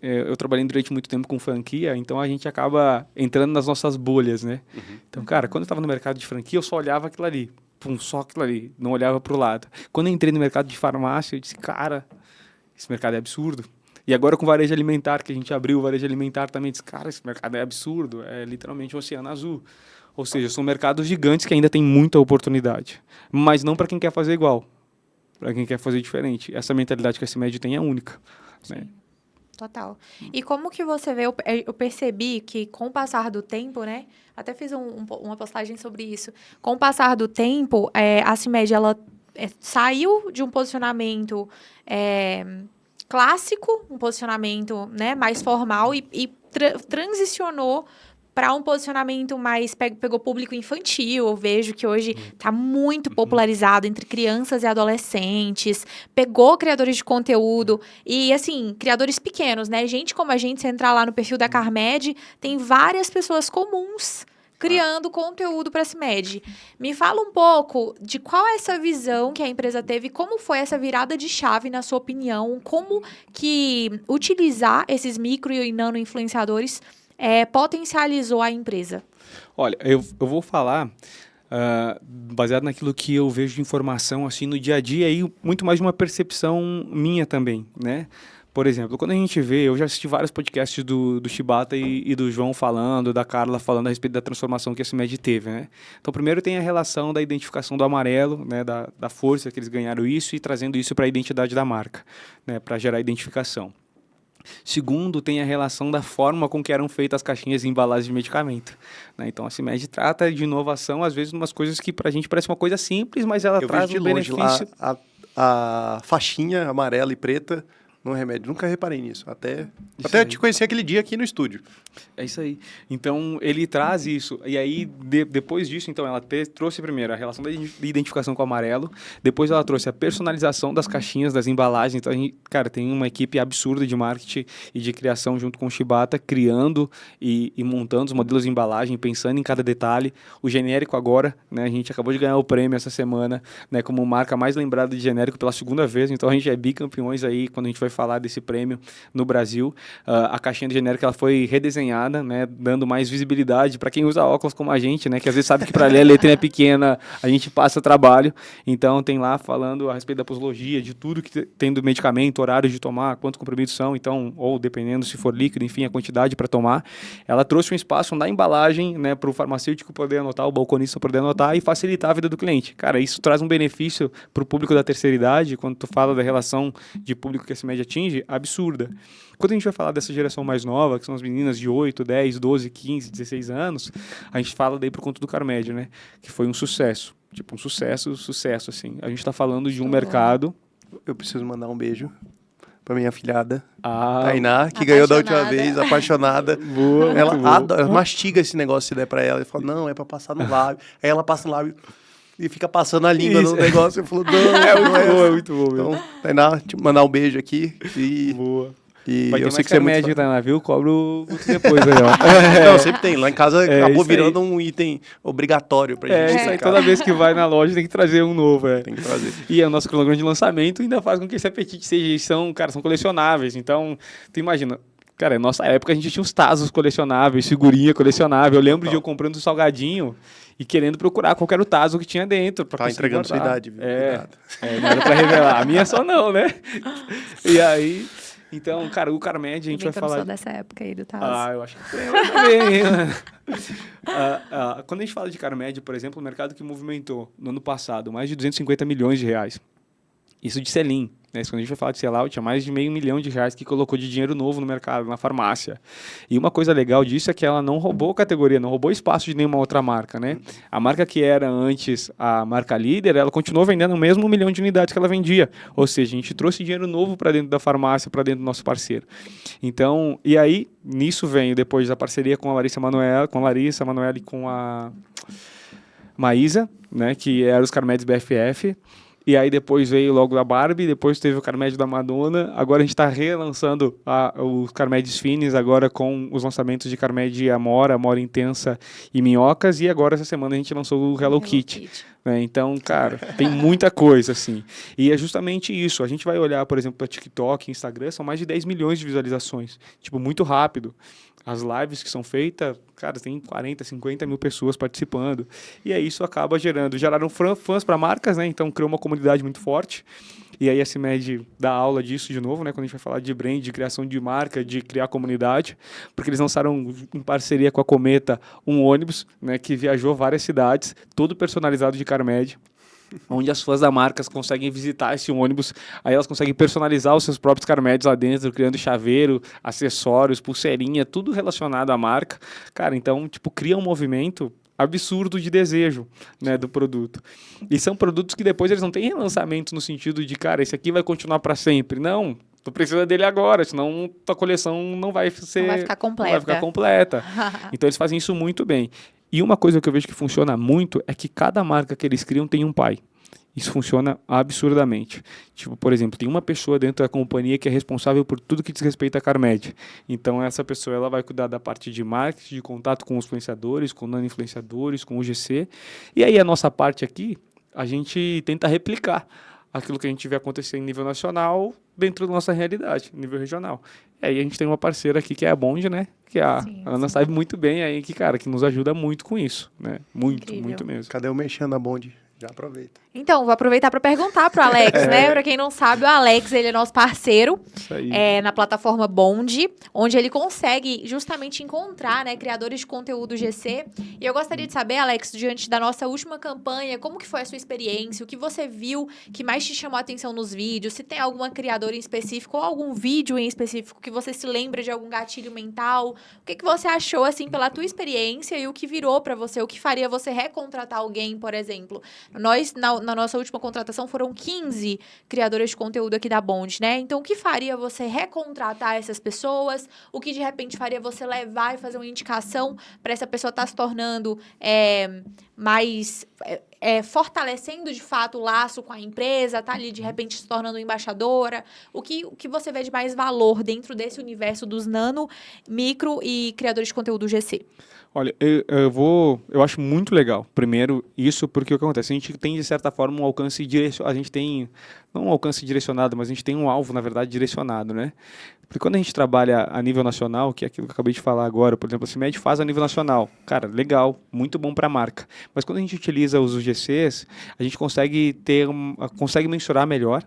Eu trabalhei durante muito tempo com franquia, então a gente acaba entrando nas nossas bolhas, né? Então, cara, quando eu estava no mercado de franquia, eu só olhava aquilo ali. Só aquilo ali, não olhava para o lado. Quando eu entrei no mercado de farmácia, eu disse, cara, esse mercado é absurdo. E agora com o varejo alimentar, que a gente abriu o varejo alimentar também, disse, cara, esse mercado é absurdo, é literalmente um oceano azul. Ou seja, são mercados gigantes que ainda tem muita oportunidade. Mas não para quem quer fazer igual, para quem quer fazer diferente. Essa mentalidade que a CIMED tem é única. Né? Total. E como que você vê, eu percebi que com o passar do tempo, né, até fiz uma postagem sobre isso, com o passar do tempo, a CIMED, ela saiu de um posicionamento clássico, um posicionamento, né, mais formal e transicionou para um posicionamento mais... Pegou público infantil, eu vejo que hoje está muito popularizado entre crianças e adolescentes, pegou criadores de conteúdo e, assim, criadores pequenos, né? Gente como a gente, se entrar lá no perfil da Carmed, tem várias pessoas comuns criando conteúdo para a CIMED. Me fala um pouco de qual é essa visão que a empresa teve, como foi essa virada de chave, na sua opinião, como que utilizar esses micro e nano influenciadores potencializou a empresa? Olha, eu vou falar baseado naquilo que eu vejo de informação assim no dia a dia e muito mais de uma percepção minha também, né? Por exemplo, quando a gente vê, eu já assisti vários podcasts do Shibata e do João falando, da Carla falando a respeito da transformação que a CIMED teve, né? Então, primeiro tem a relação da identificação do amarelo, né? Da força que eles ganharam isso e trazendo isso para a identidade da marca, né? Para gerar identificação. Segundo, tem a relação da forma com que eram feitas as caixinhas e embalagens de medicamento. Né? Então, a CIMED trata de inovação, às vezes, umas coisas que para a gente parece uma coisa simples, mas ela traz um benefício. Lá, a faixinha amarela e preta no remédio. Nunca reparei nisso. Até eu te conheci aquele dia aqui no estúdio. É isso aí. Então, ele traz isso. E aí, depois disso, então, ela trouxe primeiro a relação da identificação com o amarelo. Depois, ela trouxe a personalização das caixinhas, das embalagens. Então, a gente, cara, tem uma equipe absurda de marketing e de criação junto com o Shibata, criando e montando os modelos de embalagem, pensando em cada detalhe. O genérico agora, né? A gente acabou de ganhar o prêmio essa semana, né? Como marca mais lembrada de genérico pela segunda vez. Então, a gente é bicampeões aí quando a gente vai falar desse prêmio no Brasil. A caixinha de genérico, ela foi redesenhada, né, dando mais visibilidade para quem usa óculos como a gente, né, que às vezes sabe que para ler a letrinha pequena a gente passa trabalho. Então tem lá falando a respeito da posologia, de tudo que tem do medicamento, horário de tomar, quantos comprimidos são, então, ou dependendo se for líquido, enfim, a quantidade para tomar. Ela trouxe um espaço na embalagem, né, para o farmacêutico poder anotar, o balconista poder anotar e facilitar a vida do cliente. Cara, isso traz um benefício para o público da terceira idade, quando tu fala da relação de público que a CIMED atinge, absurda. Quando a gente vai falar dessa geração mais nova, que são as meninas de 8, 10, 12, 15, 16 anos, a gente fala daí por conta do Carmed, né? Que foi um sucesso. Tipo, um sucesso, assim. A gente está falando de um mercado eu preciso mandar um beijo pra minha afilhada, Ah, Tainá, que ganhou da última Apaixonada. vez, apaixonada. boa, Ela muito bom. adora, mastiga esse negócio se der pra ela. Eu falo, não, é pra passar no lábio. Aí ela passa no lábio e fica passando a língua Isso. no negócio. Eu falo, não, É muito não é bom, essa. é muito bom mesmo. Então, Tainá, te mandar um beijo aqui. Boa. E Vai ter eu sei mais que você é muito Carmed, fã. tá, viu? Cobro depois aí, ó. Não, sempre tem. Lá em casa acabou isso aí. virando um item obrigatório pra É, gente. isso aí, em casa. toda vez que vai na loja tem que trazer um novo, é. Tem que trazer. E o nosso cronograma de lançamento ainda faz com que esse apetite seja, são colecionáveis. Então, tu imagina, cara, na nossa época a gente tinha uns tazos colecionáveis, figurinha colecionável. Eu lembro de eu comprando um salgadinho e querendo procurar qual era o tazo que tinha dentro. Pra Tá conseguir entregando sua guardar. idade, viu? É, Cuidado. não era pra revelar. A minha só não, né? E aí, então, cara, o Carmed a gente vai Eu não falar... sou dessa época aí do Tazo. Ah, eu acho que tem eu também. Quando a gente fala de Carmed, por exemplo, o mercado que movimentou no ano passado mais de 250 milhões de reais. Isso de sell-in, né? Quando a gente vai falar de sell-out, tinha mais de R$500 milhão que colocou de dinheiro novo no mercado, na farmácia. E uma coisa legal disso é que ela não roubou categoria, não roubou espaço de nenhuma outra marca, né? A marca que era antes a marca líder, ela continuou vendendo o mesmo 1 milhão de unidades que ela vendia. Ou seja, a gente trouxe dinheiro novo para dentro da farmácia, para dentro do nosso parceiro. Então, e aí, nisso vem depois a parceria com a Larissa Manoela e com a Maísa, né? Que eram os Carmeds BFF. E aí depois veio logo a Barbie, depois teve o Carmed da Madonna. Agora a gente está relançando os Carmeds Fines, agora com os lançamentos de Carmed Amora, Amora Intensa e Minhocas. E agora essa semana a gente lançou o Hello Kitty. Né? Então, cara, tem muita coisa, assim. E é justamente isso. A gente vai olhar, por exemplo, para TikTok, Instagram, são mais de 10 milhões de visualizações. Tipo, muito rápido. As lives que são feitas, cara, tem 40, 50 mil pessoas participando. E aí isso acaba geraram fãs para marcas, né? Então criou uma comunidade muito forte. E aí a CIMED dá aula disso de novo, né? Quando a gente vai falar de brand, de criação de marca, de criar comunidade. Porque eles lançaram em parceria com a Cometa um ônibus, né? Que viajou várias cidades, todo personalizado de Carmed, onde as fãs da marca conseguem visitar esse ônibus, aí elas conseguem personalizar os seus próprios Carmeds lá dentro, criando chaveiro, acessórios, pulseirinha, tudo relacionado à marca. Cara, então, tipo, cria um movimento absurdo de desejo, né, do produto. E são produtos que depois eles não têm relançamento no sentido de, cara, esse aqui vai continuar para sempre. Não, tu precisa dele agora, senão tua coleção não vai ficar completa. Então eles fazem isso muito bem. E uma coisa que eu vejo que funciona muito é que cada marca que eles criam tem um pai. Isso funciona absurdamente. Tipo, por exemplo, tem uma pessoa dentro da companhia que é responsável por tudo que diz respeito a Carmed. Então, essa pessoa ela vai cuidar da parte de marketing, de contato com os influenciadores, com nano-influenciadores, com o GC. E aí, a nossa parte aqui, a gente tenta replicar aquilo que a gente vê acontecer em nível nacional dentro da nossa realidade, nível regional. E aí a gente tem uma parceira aqui que é a Bond, né? Que a Ana sabe muito bem aí que, cara, que nos ajuda muito com isso, né? Muito, Incrível. muito mesmo. Cadê o mexendo na Bond? Já aproveita. Então, vou aproveitar para perguntar pro Alex, né? Para quem não sabe, o Alex, ele é nosso parceiro Isso aí. na plataforma Bond, onde ele consegue justamente encontrar, né, criadores de conteúdo GC. E eu gostaria de saber, Alex, diante da nossa última campanha, como que foi a sua experiência? O que você viu que mais te chamou a atenção nos vídeos? Se tem alguma criadora em específico ou algum vídeo em específico que você se lembra de algum gatilho mental? O que você achou, assim, pela tua experiência e o que virou para você? O que faria você recontratar alguém, por exemplo? Nós, na nossa última contratação, foram 15 criadoras de conteúdo aqui da Bond, né? Então, o que faria você recontratar essas pessoas? O que, de repente, faria você levar e fazer uma indicação para essa pessoa estar se tornando mais... fortalecendo, de fato, o laço com a empresa, tá ali, de repente, se tornando embaixadora? O que você vê de mais valor dentro desse universo dos nano, micro e criadores de conteúdo GC? Olha, eu acho muito legal, primeiro, isso porque o que acontece? A gente tem, de certa forma, um alcance direcionado, a gente tem, não um alcance direcionado, mas a gente tem um alvo, na verdade, direcionado, né? Porque quando a gente trabalha a nível nacional, que é aquilo que eu acabei de falar agora, por exemplo, a CIMED faz a nível nacional. Cara, legal, muito bom para a marca. Mas quando a gente utiliza os UGCs, a gente consegue consegue mensurar melhor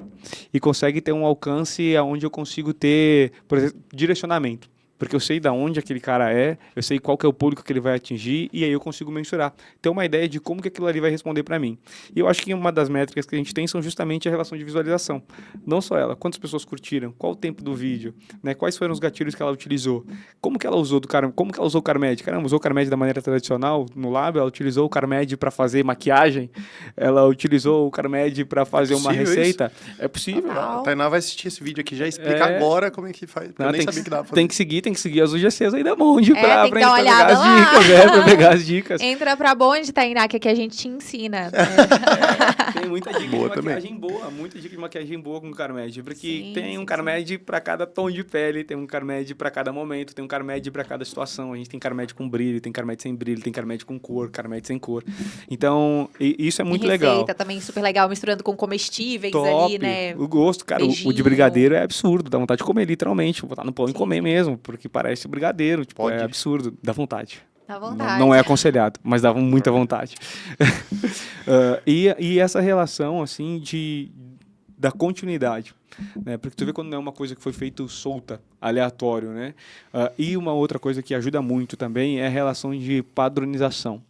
e consegue ter um alcance onde eu consigo ter, por exemplo, direcionamento. Porque eu sei de onde aquele cara é, eu sei qual que é o público que ele vai atingir, e aí eu consigo mensurar. Ter uma ideia de como que aquilo ali vai responder para mim. E eu acho que uma das métricas que a gente tem são justamente a relação de visualização. Não só ela, quantas pessoas curtiram, qual o tempo do vídeo, né? Quais foram os gatilhos que ela utilizou, como que ela usou o Carmed? Caramba, usou o Carmed da maneira tradicional no lábio, ela utilizou o Carmed para fazer maquiagem, ela utilizou o Carmed para fazer uma receita. Isso? É possível. A Tainá vai assistir esse vídeo aqui, já explica agora como é que faz. Não, eu nem sabia que dava pra fazer. Tem que seguir as UGCs aí da Monde pra tem que dar uma pegar olhada as lá. dicas, pra pegar as dicas. Entra pra Bonde, Tainá, que aqui a gente te ensina. Tem muita dica Boa de também. maquiagem boa, muita dica de maquiagem boa com o Carmed, porque Sim, tem um sim, Carmed para cada tom de pele, tem um Carmed para cada momento, tem um Carmed para cada situação. A gente tem Carmed com brilho, tem Carmed sem brilho, tem Carmed com cor, Carmed sem cor. Então, isso é muito legal. Receita também super legal, misturando com comestíveis Top. ali, né? O gosto, cara, o de brigadeiro é absurdo, dá vontade de comer, literalmente. Botar no pão e comer mesmo, porque parece brigadeiro, tipo, Pode. é absurdo, dá vontade. Dá vontade. Não é aconselhado, mas dava muita vontade. E essa relação, assim, da continuidade, né? Porque tu vê quando não é uma coisa que foi feita solta, aleatório, né? E uma outra coisa que ajuda muito também é a relação de padronização.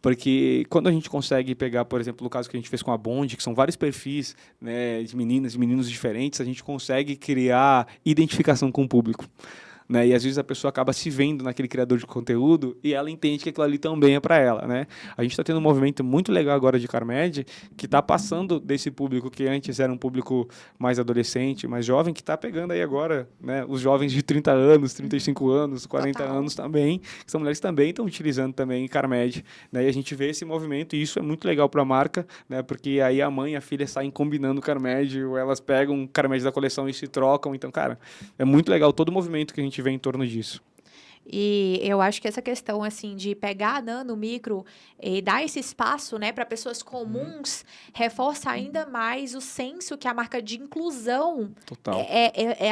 Porque quando a gente consegue pegar, por exemplo, o caso que a gente fez com a Bond, que são vários perfis, né, de meninas e meninos diferentes, a gente consegue criar identificação com o público. Né? E às vezes a pessoa acaba se vendo naquele criador de conteúdo e ela entende que aquilo ali também é para ela, né? A gente está tendo um movimento muito legal agora de Carmed que está passando desse público que antes era um público mais adolescente, mais jovem, que está pegando aí agora, né? Os jovens de 30 anos, 35 anos, 40 anos também, que são mulheres que também estão utilizando também Carmed, né? E a gente vê esse movimento e isso é muito legal para a marca, né? Porque aí a mãe e a filha saem combinando Carmed ou elas pegam Carmed da coleção e se trocam. Então, cara, é muito legal todo o movimento que a gente vê em torno disso. E eu acho que essa questão, assim, de pegar a nano, micro e dar esse espaço, né, para pessoas comuns, reforça ainda mais o senso que a marca de inclusão... Total.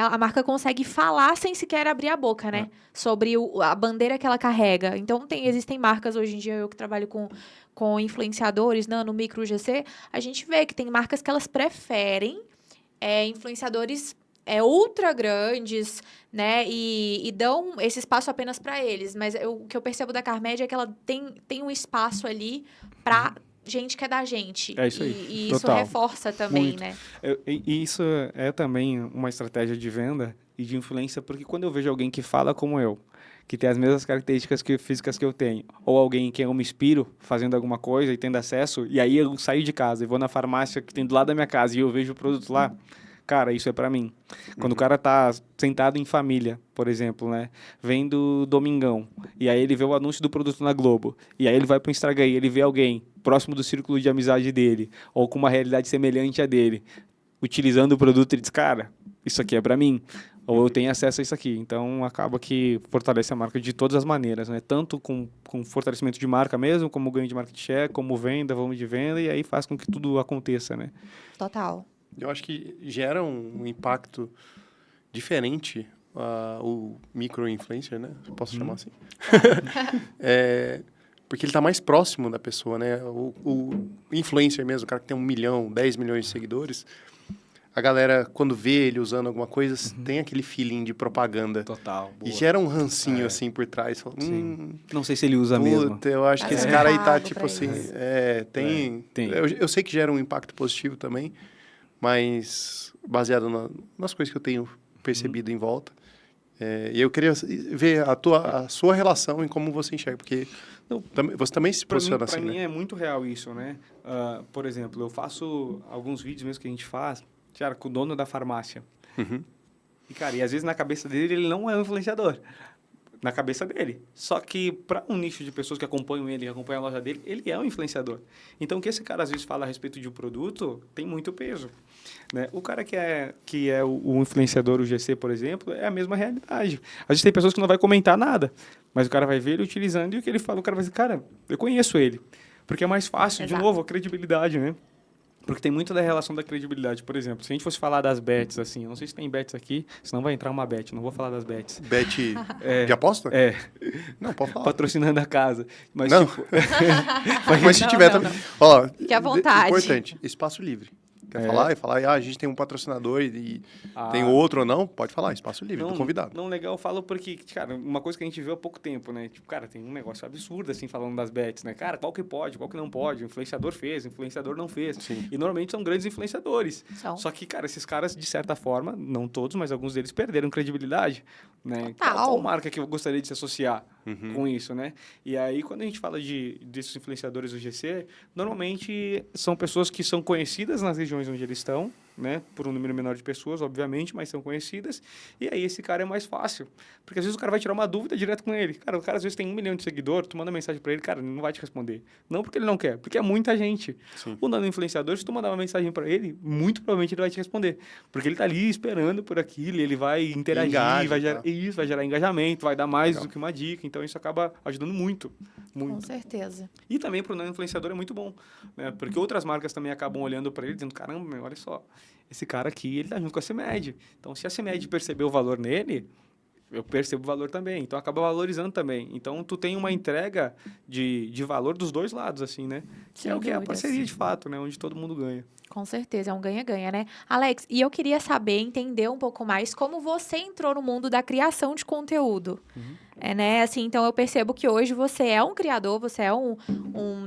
A marca consegue falar sem sequer abrir a boca, né? Sobre a bandeira que ela carrega. Então, existem marcas, hoje em dia, eu que trabalho com influenciadores, nano, micro, GC, a gente vê que tem marcas que elas preferem influenciadores ultra grandes, né, e dão esse espaço apenas para eles, mas o que eu percebo da Carmed é que ela tem um espaço ali para gente que é da gente. É isso aí. E isso Total. reforça também, Muito. né? E isso é também uma estratégia de venda e de influência, porque quando eu vejo alguém que fala como eu, que tem as mesmas características físicas que eu tenho, ou alguém em quem eu me inspiro fazendo alguma coisa e tendo acesso, e aí eu saio de casa e vou na farmácia que tem do lado da minha casa e eu vejo o produto lá, cara, isso é pra mim. Quando o cara tá sentado em família, por exemplo, né, vendo Domingão, e aí ele vê o anúncio do produto na Globo, e aí ele vai pro Instagram e ele vê alguém próximo do círculo de amizade dele, ou com uma realidade semelhante à dele, utilizando o produto, ele diz, cara, isso aqui é pra mim, ou eu tenho acesso a isso aqui. Então, acaba que fortalece a marca de todas as maneiras, né? Tanto com fortalecimento de marca mesmo, como ganho de market share, como venda, volume de venda, e aí faz com que tudo aconteça, né? Total. Eu acho que gera um impacto diferente o micro-influencer, né? Posso chamar assim? Porque ele está mais próximo da pessoa, né? O influencer mesmo, o cara que tem 1 milhão, 10 milhões de seguidores, a galera, quando vê ele usando alguma coisa, tem aquele feeling de propaganda. Total. E gera um rancinho, assim, por trás. Fala, não sei se ele usa mesmo. Eu acho que esse cara aí tá, tipo assim... Tem. Eu sei que gera um impacto positivo também, mas baseado nas coisas que eu tenho percebido em volta. E eu queria ver a sua relação em como você enxerga, porque você também se posiciona assim, Para mim né? é muito real isso, né? Por exemplo, eu faço alguns vídeos mesmo que a gente faz, cara, com o dono da farmácia. E, cara, e às vezes na cabeça dele, ele não é um influenciador. Na cabeça dele. Só que para um nicho de pessoas que acompanham ele, que acompanham a loja dele, ele é um influenciador. Então, o que esse cara às vezes fala a respeito de um produto tem muito peso. Né? O cara que é o influenciador, o GC, por exemplo, é a mesma realidade. Às vezes tem pessoas que não vai comentar nada, mas o cara vai ver ele utilizando e o que ele fala, o cara vai dizer, cara, eu conheço ele. Porque é mais fácil, de novo, a credibilidade, né? Porque tem muito da relação da credibilidade. Por exemplo, se a gente fosse falar das bets, assim, eu não sei se tem bets aqui, senão vai entrar uma bet, não vou falar das bets. Bet de aposta? Não, pode falar. Patrocinando a casa. Mas, não. Tipo... Mas se tiver também... Ó, fique à vontade. Importante, espaço livre. Quer falar? E falar, a gente tem um patrocinador e tem outro ou não? Pode falar, espaço livre, tô convidado. Não, legal, eu falo porque, cara, uma coisa que a gente viu há pouco tempo, né? Tipo, cara, tem um negócio absurdo, assim, falando das bets, né? Cara, qual que pode, qual que não pode? O influenciador fez, o influenciador não fez. Sim. E normalmente são grandes influenciadores. Só que, cara, esses caras, de certa forma, não todos, mas alguns deles perderam credibilidade, né? Qual marca que eu gostaria de se associar com isso, né? E aí, quando a gente fala desses influenciadores do GC, normalmente são pessoas que são conhecidas nas regiões onde eles estão, né, por um número menor de pessoas, obviamente, mas são conhecidas, e aí esse cara é mais fácil, porque às vezes o cara vai tirar uma dúvida direto com ele, cara, o cara às vezes tem 1 milhão de seguidores, tu manda mensagem para ele, cara, ele não vai te responder, não porque ele não quer, porque é muita gente. Sim. O nano influenciador, se tu mandar uma mensagem para ele, muito provavelmente ele vai te responder, porque ele tá ali esperando por aquilo, ele vai interagir, vai gerar engajamento, vai dar mais do que uma dica, então isso acaba ajudando muito. Com certeza. E também para o nano influenciador é muito bom, né, porque outras marcas também acabam olhando para ele, dizendo, caramba, meu, olha só, esse cara aqui, ele tá junto com a CIMED. Então, se a CIMED perceber o valor nele, eu percebo o valor também. Então, acaba valorizando também. Então, tu tem uma entrega de valor dos dois lados, assim, né? Que é o que é a parceria, de fato, né? Onde todo mundo ganha. Com certeza, é um ganha-ganha, né? Alex, e eu queria saber, entender um pouco mais como você entrou no mundo da criação de conteúdo. Né? Assim, então, eu percebo que hoje você é um criador, você é um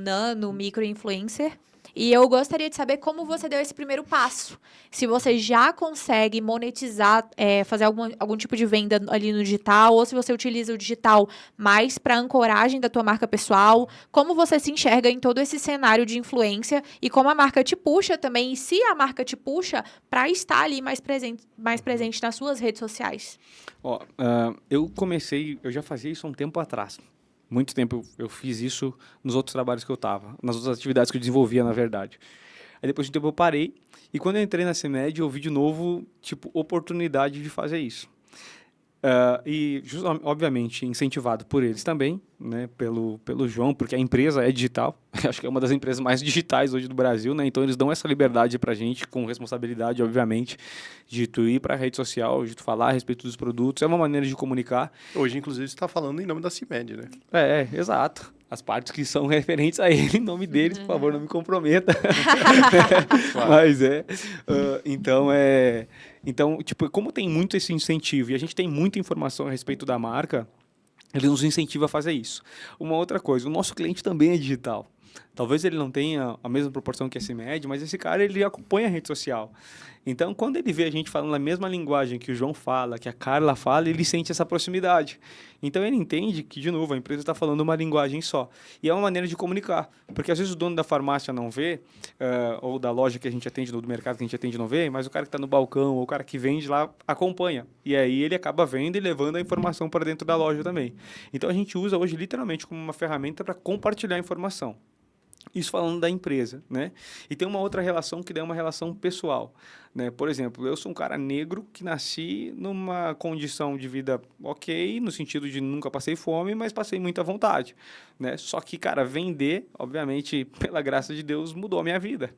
nano, micro-influencer. E eu gostaria de saber como você deu esse primeiro passo. Se você já consegue monetizar, fazer algum tipo de venda ali no digital, ou se você utiliza o digital mais para ancoragem da tua marca pessoal. Como você se enxerga em todo esse cenário de influência e como a marca te puxa também, e se a marca te puxa para estar ali mais presente nas suas redes sociais. Eu já fazia isso há um tempo atrás. Muito tempo eu fiz isso nos outros trabalhos que eu estava, nas outras atividades que eu desenvolvia, na verdade. Aí depois de um tempo eu parei, e quando eu entrei na CIMED, eu vi de novo, oportunidade de fazer isso. Obviamente, incentivado por eles também, né, pelo João, porque a empresa é digital, acho que é uma das empresas mais digitais hoje do Brasil, né, então eles dão essa liberdade pra gente, com responsabilidade, obviamente, de tu ir pra rede social, de tu falar a respeito dos produtos, é uma maneira de comunicar. Hoje, inclusive, você está falando em nome da CIMED, né? Exato. As partes que são referentes a ele, em nome deles, por favor, não me comprometa. Claro. Mas Então, como tem muito esse incentivo e a gente tem muita informação a respeito da marca, ele nos incentiva a fazer isso. Uma outra coisa, o nosso cliente também é digital. Talvez ele não tenha a mesma proporção que a CIMED, mas esse cara, ele acompanha a rede social. Então, quando ele vê a gente falando a mesma linguagem que o João fala, que a Carla fala, ele sente essa proximidade. Então, ele entende que, de novo, a empresa está falando uma linguagem só. E é uma maneira de comunicar. Porque, às vezes, o dono da farmácia não vê, ou da loja que a gente atende, ou do mercado que a gente atende não vê, mas o cara que está no balcão, ou o cara que vende lá, acompanha. E aí, ele acaba vendo e levando a informação para dentro da loja também. Então, a gente usa hoje, literalmente, como uma ferramenta para compartilhar a informação. Isso falando da empresa, né? E tem uma outra relação que é uma relação pessoal, né? Por exemplo, eu sou um cara negro que nasci numa condição de vida ok, no sentido de nunca passei fome, mas passei muita vontade, né? Só que, cara, vender, obviamente, pela graça de Deus, mudou a minha vida.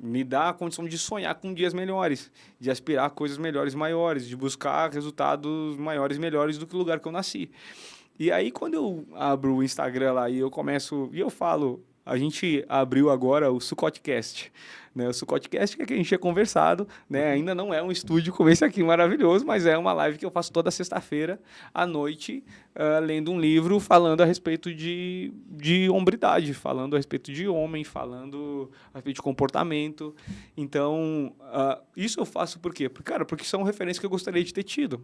Me dá a condição de sonhar com dias melhores, de aspirar a coisas melhores, maiores, de buscar resultados maiores, melhores do que o lugar que eu nasci. E aí, quando eu abro o Instagram lá e eu começo... E eu falo... A gente abriu agora o Sucotecast, né? O Sucotecast é que a gente tinha conversado, né? Ainda não é um estúdio como esse aqui maravilhoso, mas é uma live que eu faço toda sexta-feira à noite, lendo um livro, falando a respeito de hombridade, falando a respeito de homem, falando a respeito de comportamento. Então, isso eu faço por quê? Porque são referências que eu gostaria de ter tido.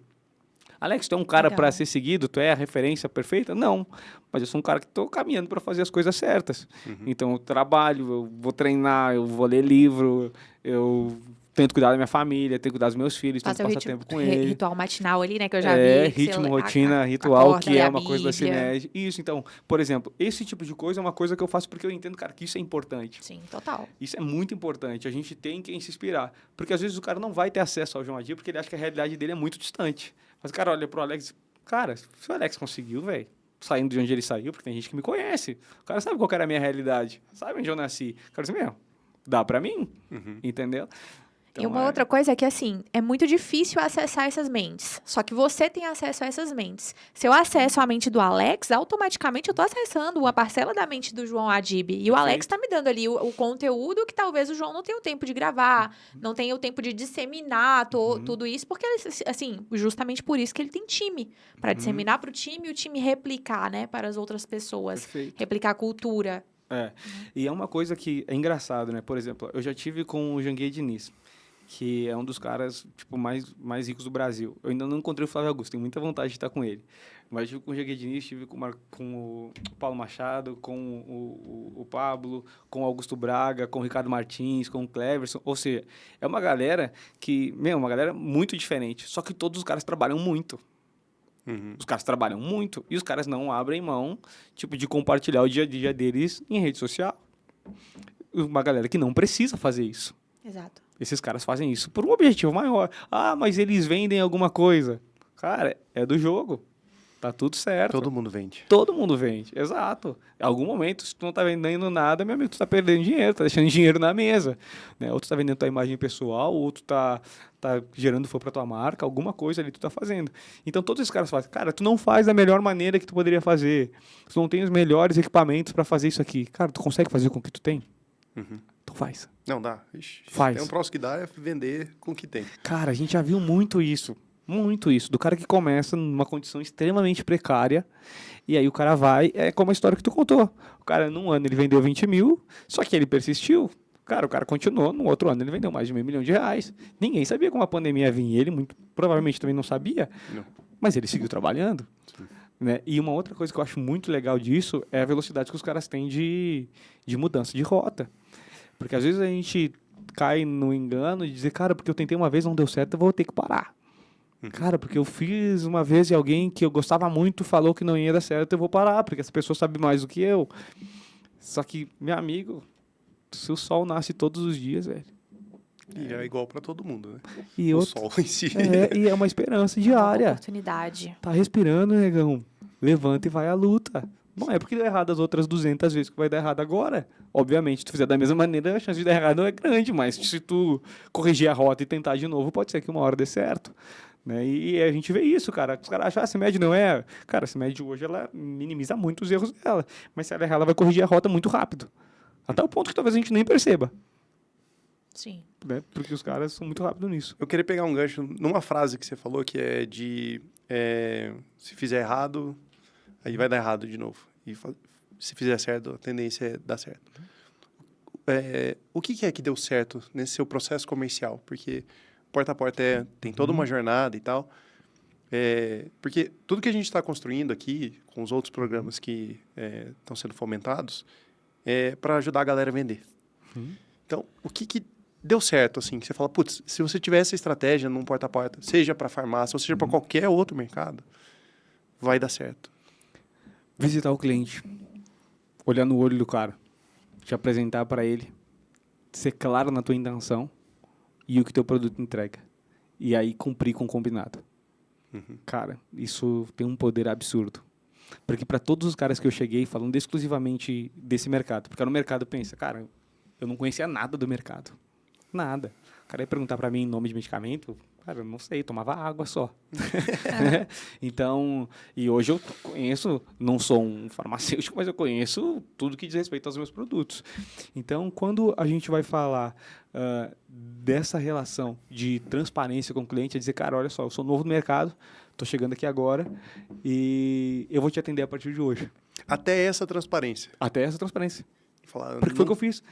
Alex, tu é um cara para ser seguido? Tu é a referência perfeita? Não, mas eu sou um cara que estou caminhando para fazer as coisas certas. Então, eu trabalho, eu vou treinar, eu vou ler livro, eu tento cuidar da minha família, tento cuidar dos meus filhos, tento passar tempo com eles. Ritual matinal ali, né, que eu já vi. Ritmo, rotina, ritual, que é uma coisa da CIMED. Isso, então, por exemplo, esse tipo de coisa é uma coisa que eu faço porque eu entendo, cara, que isso é importante. Sim, total. Isso é muito importante, a gente tem quem se inspirar. Porque às vezes o cara não vai ter acesso ao João Adir porque ele acha que a realidade dele é muito distante. Mas o cara olha pro Alex, cara, se o Alex conseguiu, velho, saindo de onde ele saiu, porque tem gente que me conhece, o cara sabe qual era a minha realidade, sabe onde eu nasci. O cara diz, dá pra mim, entendeu? E uma outra coisa é que, assim, é muito difícil acessar essas mentes. Só que você tem acesso a essas mentes. Se eu acesso a mente do Alex, automaticamente eu tô acessando uma parcela da mente do João Adib. E o Alex tá me dando ali o conteúdo que talvez o João não tenha o tempo de gravar, não tenha o tempo de disseminar tudo isso, porque, assim, justamente por isso que ele tem time. Para disseminar para o time e o time replicar, né, para as outras pessoas. Perfeito. Replicar a cultura. E é uma coisa que é engraçado, né? Por exemplo, eu já tive com o Janguier Diniz, que é um dos caras tipo, mais ricos do Brasil. Eu ainda não encontrei o Flávio Augusto, tenho muita vontade de estar com ele. Mas tive com o Janguier Diniz, tive com o Paulo Machado, com o Pablo, com o Augusto Braga, com o Ricardo Martins, com o Cleverson. Ou seja, é uma galera que, uma galera muito diferente. Só que todos os caras trabalham muito. Os caras trabalham muito e os caras não abrem mão, tipo, de compartilhar o dia a dia deles em rede social. Uma galera que não precisa fazer isso. Exato. Esses caras fazem isso por um objetivo maior. Ah, mas eles vendem alguma coisa. Cara, é do jogo. Tá tudo certo. Todo mundo vende. Todo mundo vende, exato. Em algum momento, se tu não tá vendendo nada, meu amigo, tu tá perdendo dinheiro, tá deixando dinheiro na mesa. Né? Ou tu tá vendendo tua imagem pessoal, ou tu tá gerando fã pra tua marca, alguma coisa ali tu tá fazendo. Então, todos esses caras fazem. Cara, tu não faz da melhor maneira que tu poderia fazer. Tu não tem os melhores equipamentos pra fazer isso aqui. Cara, tu consegue fazer com o que tu tem? Então faz. Não, dá. Ixi, Faz. Tem um troço que dá é vender com o que tem. Cara, a gente já viu muito isso. Muito isso. Do cara que começa numa condição extremamente precária e aí o cara vai... É como a história que tu contou. O cara, num ano, ele vendeu 20 mil, só que ele persistiu. Cara, o cara continuou. No outro ano, ele vendeu mais de R$500 mil. Ninguém sabia como a pandemia ia vir. Ele, muito provavelmente, também não sabia. Não. Mas ele seguiu trabalhando. Né? E uma outra coisa que eu acho muito legal disso é a velocidade que os caras têm de mudança de rota. Porque às vezes a gente cai no engano de dizer, cara, porque eu tentei uma vez, não deu certo, eu vou ter que parar. Cara, porque eu fiz uma vez e alguém que eu gostava muito falou que não ia dar certo, eu vou parar, porque essa pessoa sabe mais do que eu. Só que, meu amigo, se o sol nasce todos os dias, velho. E é igual pra todo mundo, né? E O sol em si. e é uma esperança Uma diária. oportunidade. Tá respirando, negão. Levanta e vai à luta. Não é porque deu errado as outras 200 vezes que vai dar errado agora. Obviamente, se tu fizer da mesma maneira, a chance de dar errado é grande, mas se tu corrigir a rota e tentar de novo, pode ser que uma hora dê certo. Né? E a gente vê isso, cara. Os caras acham, a CIMED não é... Cara, a CIMED hoje, ela minimiza muito os erros dela. Mas se ela errar, ela vai corrigir a rota muito rápido. Até o ponto que talvez a gente nem perceba. Sim. Né? Porque os caras são muito rápidos nisso. Eu queria pegar um gancho numa frase que você falou, que é de... se fizer errado, aí vai dar errado de novo. E se fizer certo, a tendência é dar certo. O que é que deu certo nesse seu processo comercial? Porque porta a porta tem toda uma jornada e tal. Porque tudo que a gente está construindo aqui, com os outros programas que estão sendo fomentados, é para ajudar a galera a vender. Então, o que deu certo, assim, que você fala, putz, se você tiver essa estratégia num porta a porta, seja para farmácia ou seja para qualquer outro mercado, vai dar certo. Visitar o cliente, olhar no olho do cara, te apresentar para ele, ser claro na tua intenção e o que teu produto entrega. E aí cumprir com o combinado. Cara, isso tem um poder absurdo. Porque para todos os caras que eu cheguei, falando exclusivamente desse mercado, porque no mercado pensa, cara, eu não conhecia nada do mercado. Nada. O cara ia perguntar para mim nome de medicamento, cara, eu não sei, tomava água só. Então, e hoje eu conheço, não sou um farmacêutico, mas eu conheço tudo que diz respeito aos meus produtos. Então, quando a gente vai falar dessa relação de transparência com o cliente, é dizer, cara, olha só, eu sou novo no mercado, estou chegando aqui agora e eu vou te atender a partir de hoje. Até essa transparência. Até essa transparência. Falar, Porque foi o que eu fiz.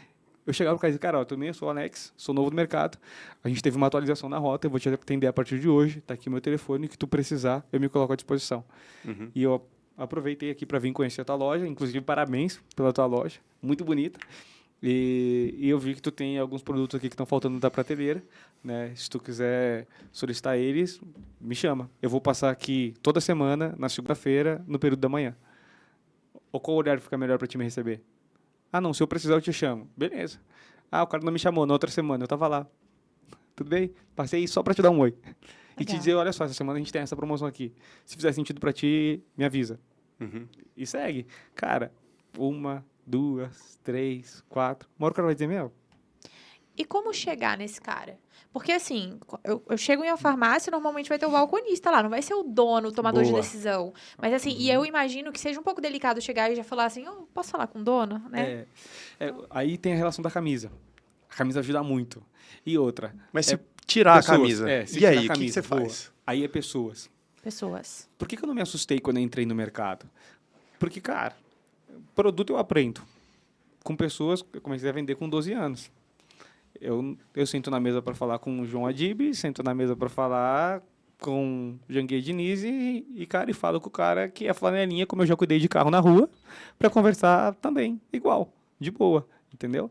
Eu chegava pro cara e disse, cara, eu também sou o Alex, sou novo no mercado, a gente teve uma atualização na rota, eu vou te atender a partir de hoje, tá aqui meu telefone, o que tu precisar, eu me coloco à disposição. E eu aproveitei aqui para vir conhecer a tua loja, inclusive parabéns pela tua loja, muito bonita. E eu vi que tu tem alguns produtos aqui que estão faltando da prateleira, né? Se tu quiser solicitar eles, me chama. Eu vou passar aqui toda semana, na segunda-feira, no período da manhã. Ou qual horário fica melhor para te me receber? Ah, não, se eu precisar eu te chamo. Beleza. Ah, o cara não me chamou, na outra semana eu tava lá. Tudo bem? Passei só para te dar um oi. E te dizer, olha só, essa semana a gente tem essa promoção aqui. Se fizer sentido para ti, me avisa. E segue. Cara, 1, 2, 3, 4. Uma hora o cara vai dizer, meu... E como chegar nesse cara? Porque, assim, eu chego em uma farmácia, normalmente vai ter o balconista lá, não vai ser o dono, o tomador de Boa. decisão. Mas, assim, e eu imagino que seja um pouco delicado chegar e já falar assim, posso falar com o dono, né? Aí tem a relação da camisa. A camisa ajuda muito. E outra. Mas se tirar pessoas, a camisa, se e tirar aí, a o que camisa, você boa. faz? Aí é pessoas. Pessoas. Por que eu não me assustei quando eu entrei no mercado? Porque, cara, produto eu aprendo. Com pessoas, eu comecei a vender com 12 anos. Eu sento na mesa para falar com o João Adib, sento na mesa para falar com o Janguier Diniz cara, e falo com o cara que é flanelinha, como eu já cuidei de carro na rua, para conversar também, igual, de boa, entendeu?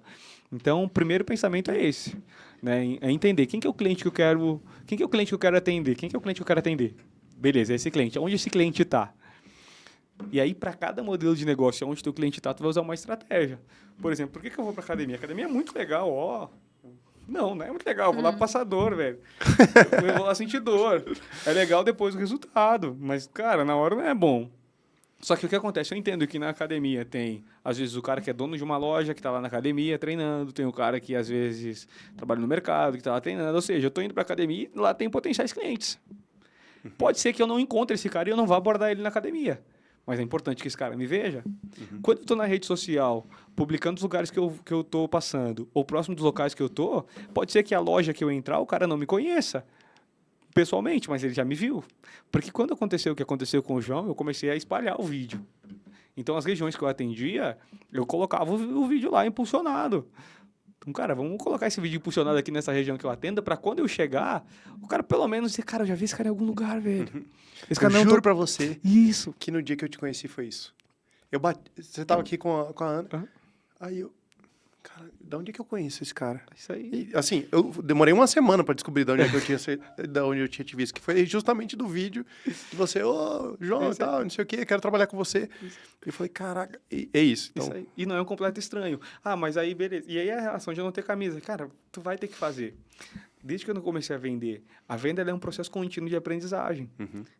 Então, o primeiro pensamento é esse, né? É entender quem que é o cliente que eu quero, quem que é o cliente que eu quero atender, quem que é o cliente que eu quero atender. Beleza, é esse cliente. Onde esse cliente está? E aí, para cada modelo de negócio, onde o teu cliente está, tu vai usar uma estratégia. Por exemplo, por que eu vou para academia? A academia é muito legal, ó. Não é muito legal. Eu vou lá passador, velho. Eu vou lá sentir dor. É legal depois o resultado. Mas, cara, na hora não é bom. Só que o que acontece? Eu entendo que na academia tem, às vezes, o cara que é dono de uma loja, que está lá na academia treinando. Tem o cara que, às vezes, trabalha no mercado, que está lá treinando. Ou seja, eu estou indo para a academia e lá tem potenciais clientes. Pode ser que eu não encontre esse cara e eu não vá abordar ele na academia. Mas é importante que esse cara me veja. Quando eu estou na rede social, publicando os lugares que eu estou passando, ou próximo dos locais que eu estou, pode ser que a loja que eu entrar, o cara não me conheça pessoalmente, mas ele já me viu. Porque quando aconteceu o que aconteceu com o João, eu comecei a espalhar o vídeo. Então, as regiões que eu atendia, eu colocava o vídeo lá impulsionado. Então, cara, vamos colocar esse vídeo impulsionado aqui nessa região que eu atendo, para quando eu chegar, o cara pelo menos dizer, cara, eu já vi esse cara em algum lugar, velho. Esse cara Eu não juro pra você Isso. que no dia que eu te conheci foi isso. Você tava aqui com a Ana, aí eu... Cara, de onde é que eu conheço esse cara? Isso aí. E, assim, eu demorei uma semana pra descobrir de onde é que eu tinha te visto, que foi justamente do vídeo de você, João, tal, não sei o quê, quero trabalhar com você. Isso. E eu falei, caraca, é isso. Então... Isso aí. E não é um completo estranho. Ah, mas aí, beleza. E aí a relação de eu não ter camisa. Cara, tu vai ter que fazer. Desde que eu não comecei a vender, a venda é um processo contínuo de aprendizagem.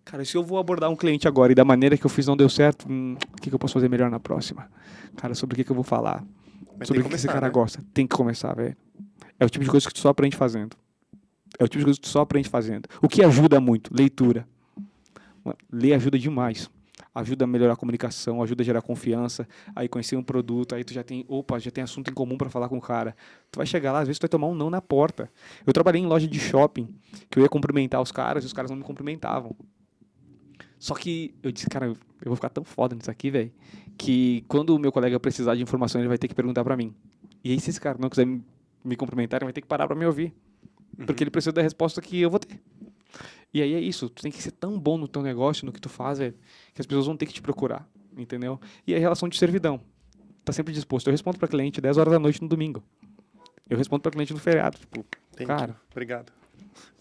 Cara, se eu vou abordar um cliente agora e da maneira que eu fiz não deu certo, o que eu posso fazer melhor na próxima? Cara, sobre o que eu vou falar? Mas sobre o que esse cara gosta. Tem que começar, velho. É o tipo de coisa que tu só aprende fazendo. O que ajuda muito? Leitura. Ler ajuda demais. Ajuda a melhorar a comunicação, ajuda a gerar confiança, aí conhecer um produto, aí tu já tem assunto em comum para falar com o cara. Tu vai chegar lá, às vezes tu vai tomar um não na porta. Eu trabalhei em loja de shopping, que eu ia cumprimentar os caras e os caras não me cumprimentavam. Só que eu disse, cara, eu vou ficar tão foda nisso aqui, velho, que quando o meu colega precisar de informação, ele vai ter que perguntar para mim. E aí, se esse cara não quiser me cumprimentar, ele vai ter que parar para me ouvir. Porque ele precisa da resposta que eu vou ter. E aí é isso, tu tem que ser tão bom no teu negócio, no que tu faz, velho, que as pessoas vão ter que te procurar, entendeu? E a relação de servidão. Tá sempre disposto. Eu respondo para cliente 10 horas da noite no domingo. Eu respondo para cliente no feriado. Tipo, cara, obrigado.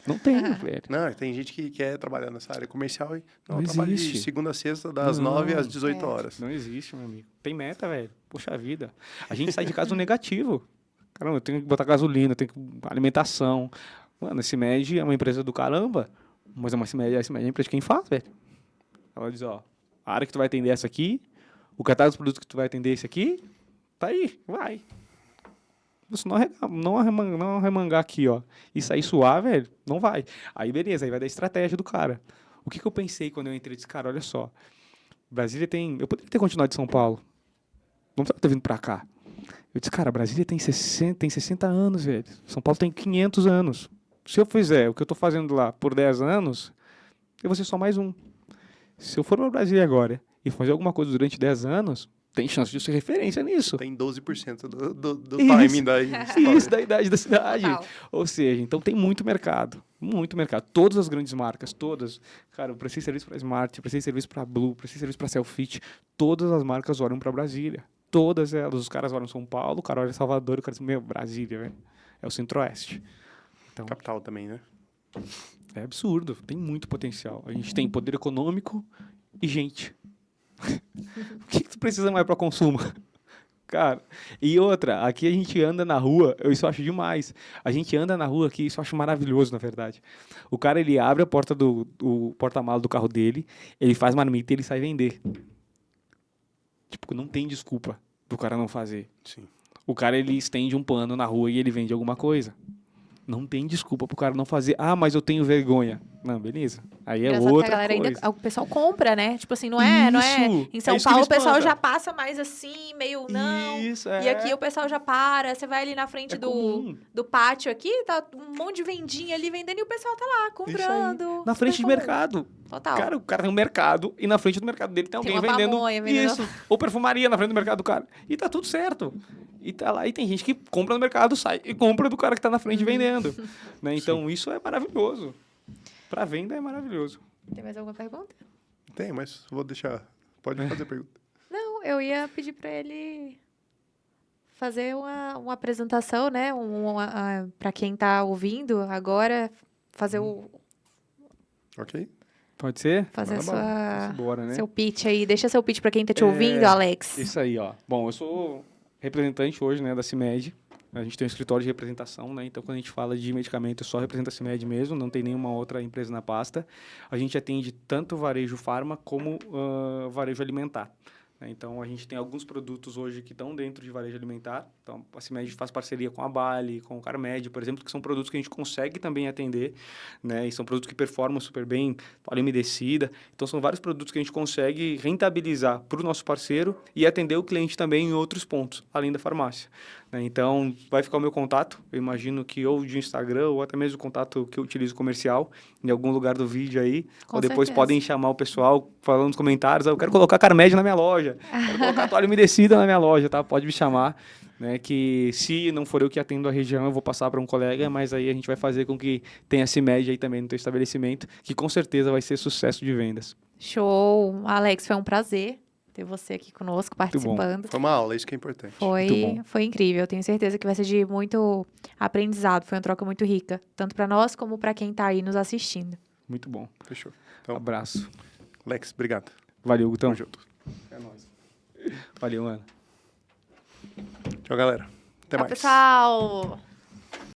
Não tem, velho. Não, tem gente que quer trabalhar nessa área comercial e não trabalha existe. De segunda a sexta, das 9 às 18 horas. Não existe, meu amigo. Tem meta, velho. Poxa vida. A gente sai de casa no negativo. Caramba, eu tenho que botar gasolina, eu tenho que alimentação. Mano, esse MED é uma empresa do caramba, mas esse MED é uma empresa de quem faz, velho. Ela diz, ó, a área que tu vai atender é essa aqui, o catálogo dos produtos que tu vai atender é esse aqui, tá aí, vai. Se não arremangar aqui, ó, e sair suar, velho, não vai. Aí, beleza, aí vai da estratégia do cara. O que eu pensei quando eu entrei desse cara? Olha só, Brasília tem... Eu poderia ter continuado de São Paulo. Não precisava ter vindo pra cá. Eu disse, cara, Brasília tem 60 anos, velho. São Paulo tem 500 anos. Se eu fizer o que eu tô fazendo lá por 10 anos, eu vou ser só mais um. Se eu for para Brasília agora e fazer alguma coisa durante 10 anos, tem chance de ser referência nisso. Tem 12% do timing da história. Isso, da idade da cidade. Total. Ou seja, então tem muito mercado. Muito mercado. Todas as grandes marcas, todas. Cara, eu prestei serviço para Smart, eu prestei serviço para Blue, prestei serviço para Selfit. Todas as marcas olham para Brasília. Todas elas. Os caras olham São Paulo, o cara olha Salvador, o cara diz, meu, Brasília, velho. É o Centro-Oeste. Então, Capital também, né? é absurdo. Tem muito potencial. A gente tem poder econômico e gente. O que tu precisa mais para consumo? Cara, e outra, aqui a gente anda na rua, eu isso acho demais. A gente anda na rua aqui, isso eu acho maravilhoso, na verdade. O cara, ele abre a porta o porta-malas do carro dele, ele faz marmita e ele sai vender. Tipo, não tem desculpa pro cara não fazer. Sim. O cara, ele estende um pano na rua e ele vende alguma coisa. Não tem desculpa pro cara não fazer. Ah, mas eu tenho vergonha. Não, beleza. Aí é Engraçado que outra a galera coisa. ainda, o pessoal compra, né? Tipo assim, não é. Isso! Em São É isso que me Paulo o pessoal espanta. já passa mais assim, meio não. Isso, E aqui o pessoal já para. Você vai ali na frente É comum. do pátio aqui, tá um monte de vendinha ali vendendo e o pessoal tá lá comprando. Na frente de Super comum. mercado. Total. Cara, o cara tem um mercado e na frente do mercado dele tem alguém uma vendendo pamonha vendendo- isso. Ou perfumaria na frente do mercado do cara. E tá tudo certo. E tá lá, e tem gente que compra no mercado, sai e compra do cara que tá na frente vendendo. Né? Então, isso é maravilhoso. Pra venda é maravilhoso. Tem mais alguma pergunta? Tem, mas vou deixar. Pode fazer a pergunta. Não, eu ia pedir pra ele fazer uma apresentação, né? Pra quem tá ouvindo agora, fazer Ok? Pode ser? fazer Bora, sua, Bora, né? seu pitch aí. Deixa seu pitch pra quem tá te ouvindo, Alex. Isso aí, ó. Bom, eu sou representante hoje, né, da CIMED. A gente tem um escritório de representação, né? Então, quando a gente fala de medicamento, só representa a CIMED mesmo, não tem nenhuma outra empresa na pasta. A gente atende tanto varejo farma como varejo alimentar. Né? Então, a gente tem alguns produtos hoje que estão dentro de varejo alimentar. Então, a CIMED faz parceria com a Bali, com o Carmed, por exemplo, que são produtos que a gente consegue também atender, né? E são produtos que performam super bem, óleo umedecida. Então, são vários produtos que a gente consegue rentabilizar para o nosso parceiro e atender o cliente também em outros pontos, além da farmácia. Né? Então, vai ficar o meu contato, eu imagino que ou de Instagram ou até mesmo o contato que eu utilizo comercial, em algum lugar do vídeo aí. Com Ou depois certeza. podem chamar o pessoal falando nos comentários, eu quero colocar Carmed na minha loja, quero colocar toalha umedecida na minha loja, tá? Pode me chamar, né? Que se não for eu que atendo a região, eu vou passar para um colega, mas aí a gente vai fazer com que tenha esse média aí também no teu estabelecimento, que com certeza vai ser sucesso de vendas. Show. Alex, foi um prazer ter você aqui conosco, bom. participando. Foi uma aula, isso que é importante. Muito bom. Foi incrível. Eu tenho certeza que vai ser de muito aprendizado. Foi uma troca muito rica, tanto para nós como para quem tá aí nos assistindo. Muito bom. Fechou. Então, Abraço. Lex, obrigado. Valeu, Gutão. Tamo junto. É nóis. Valeu, Ana. Tchau, galera. Até Tchau, mais. pessoal.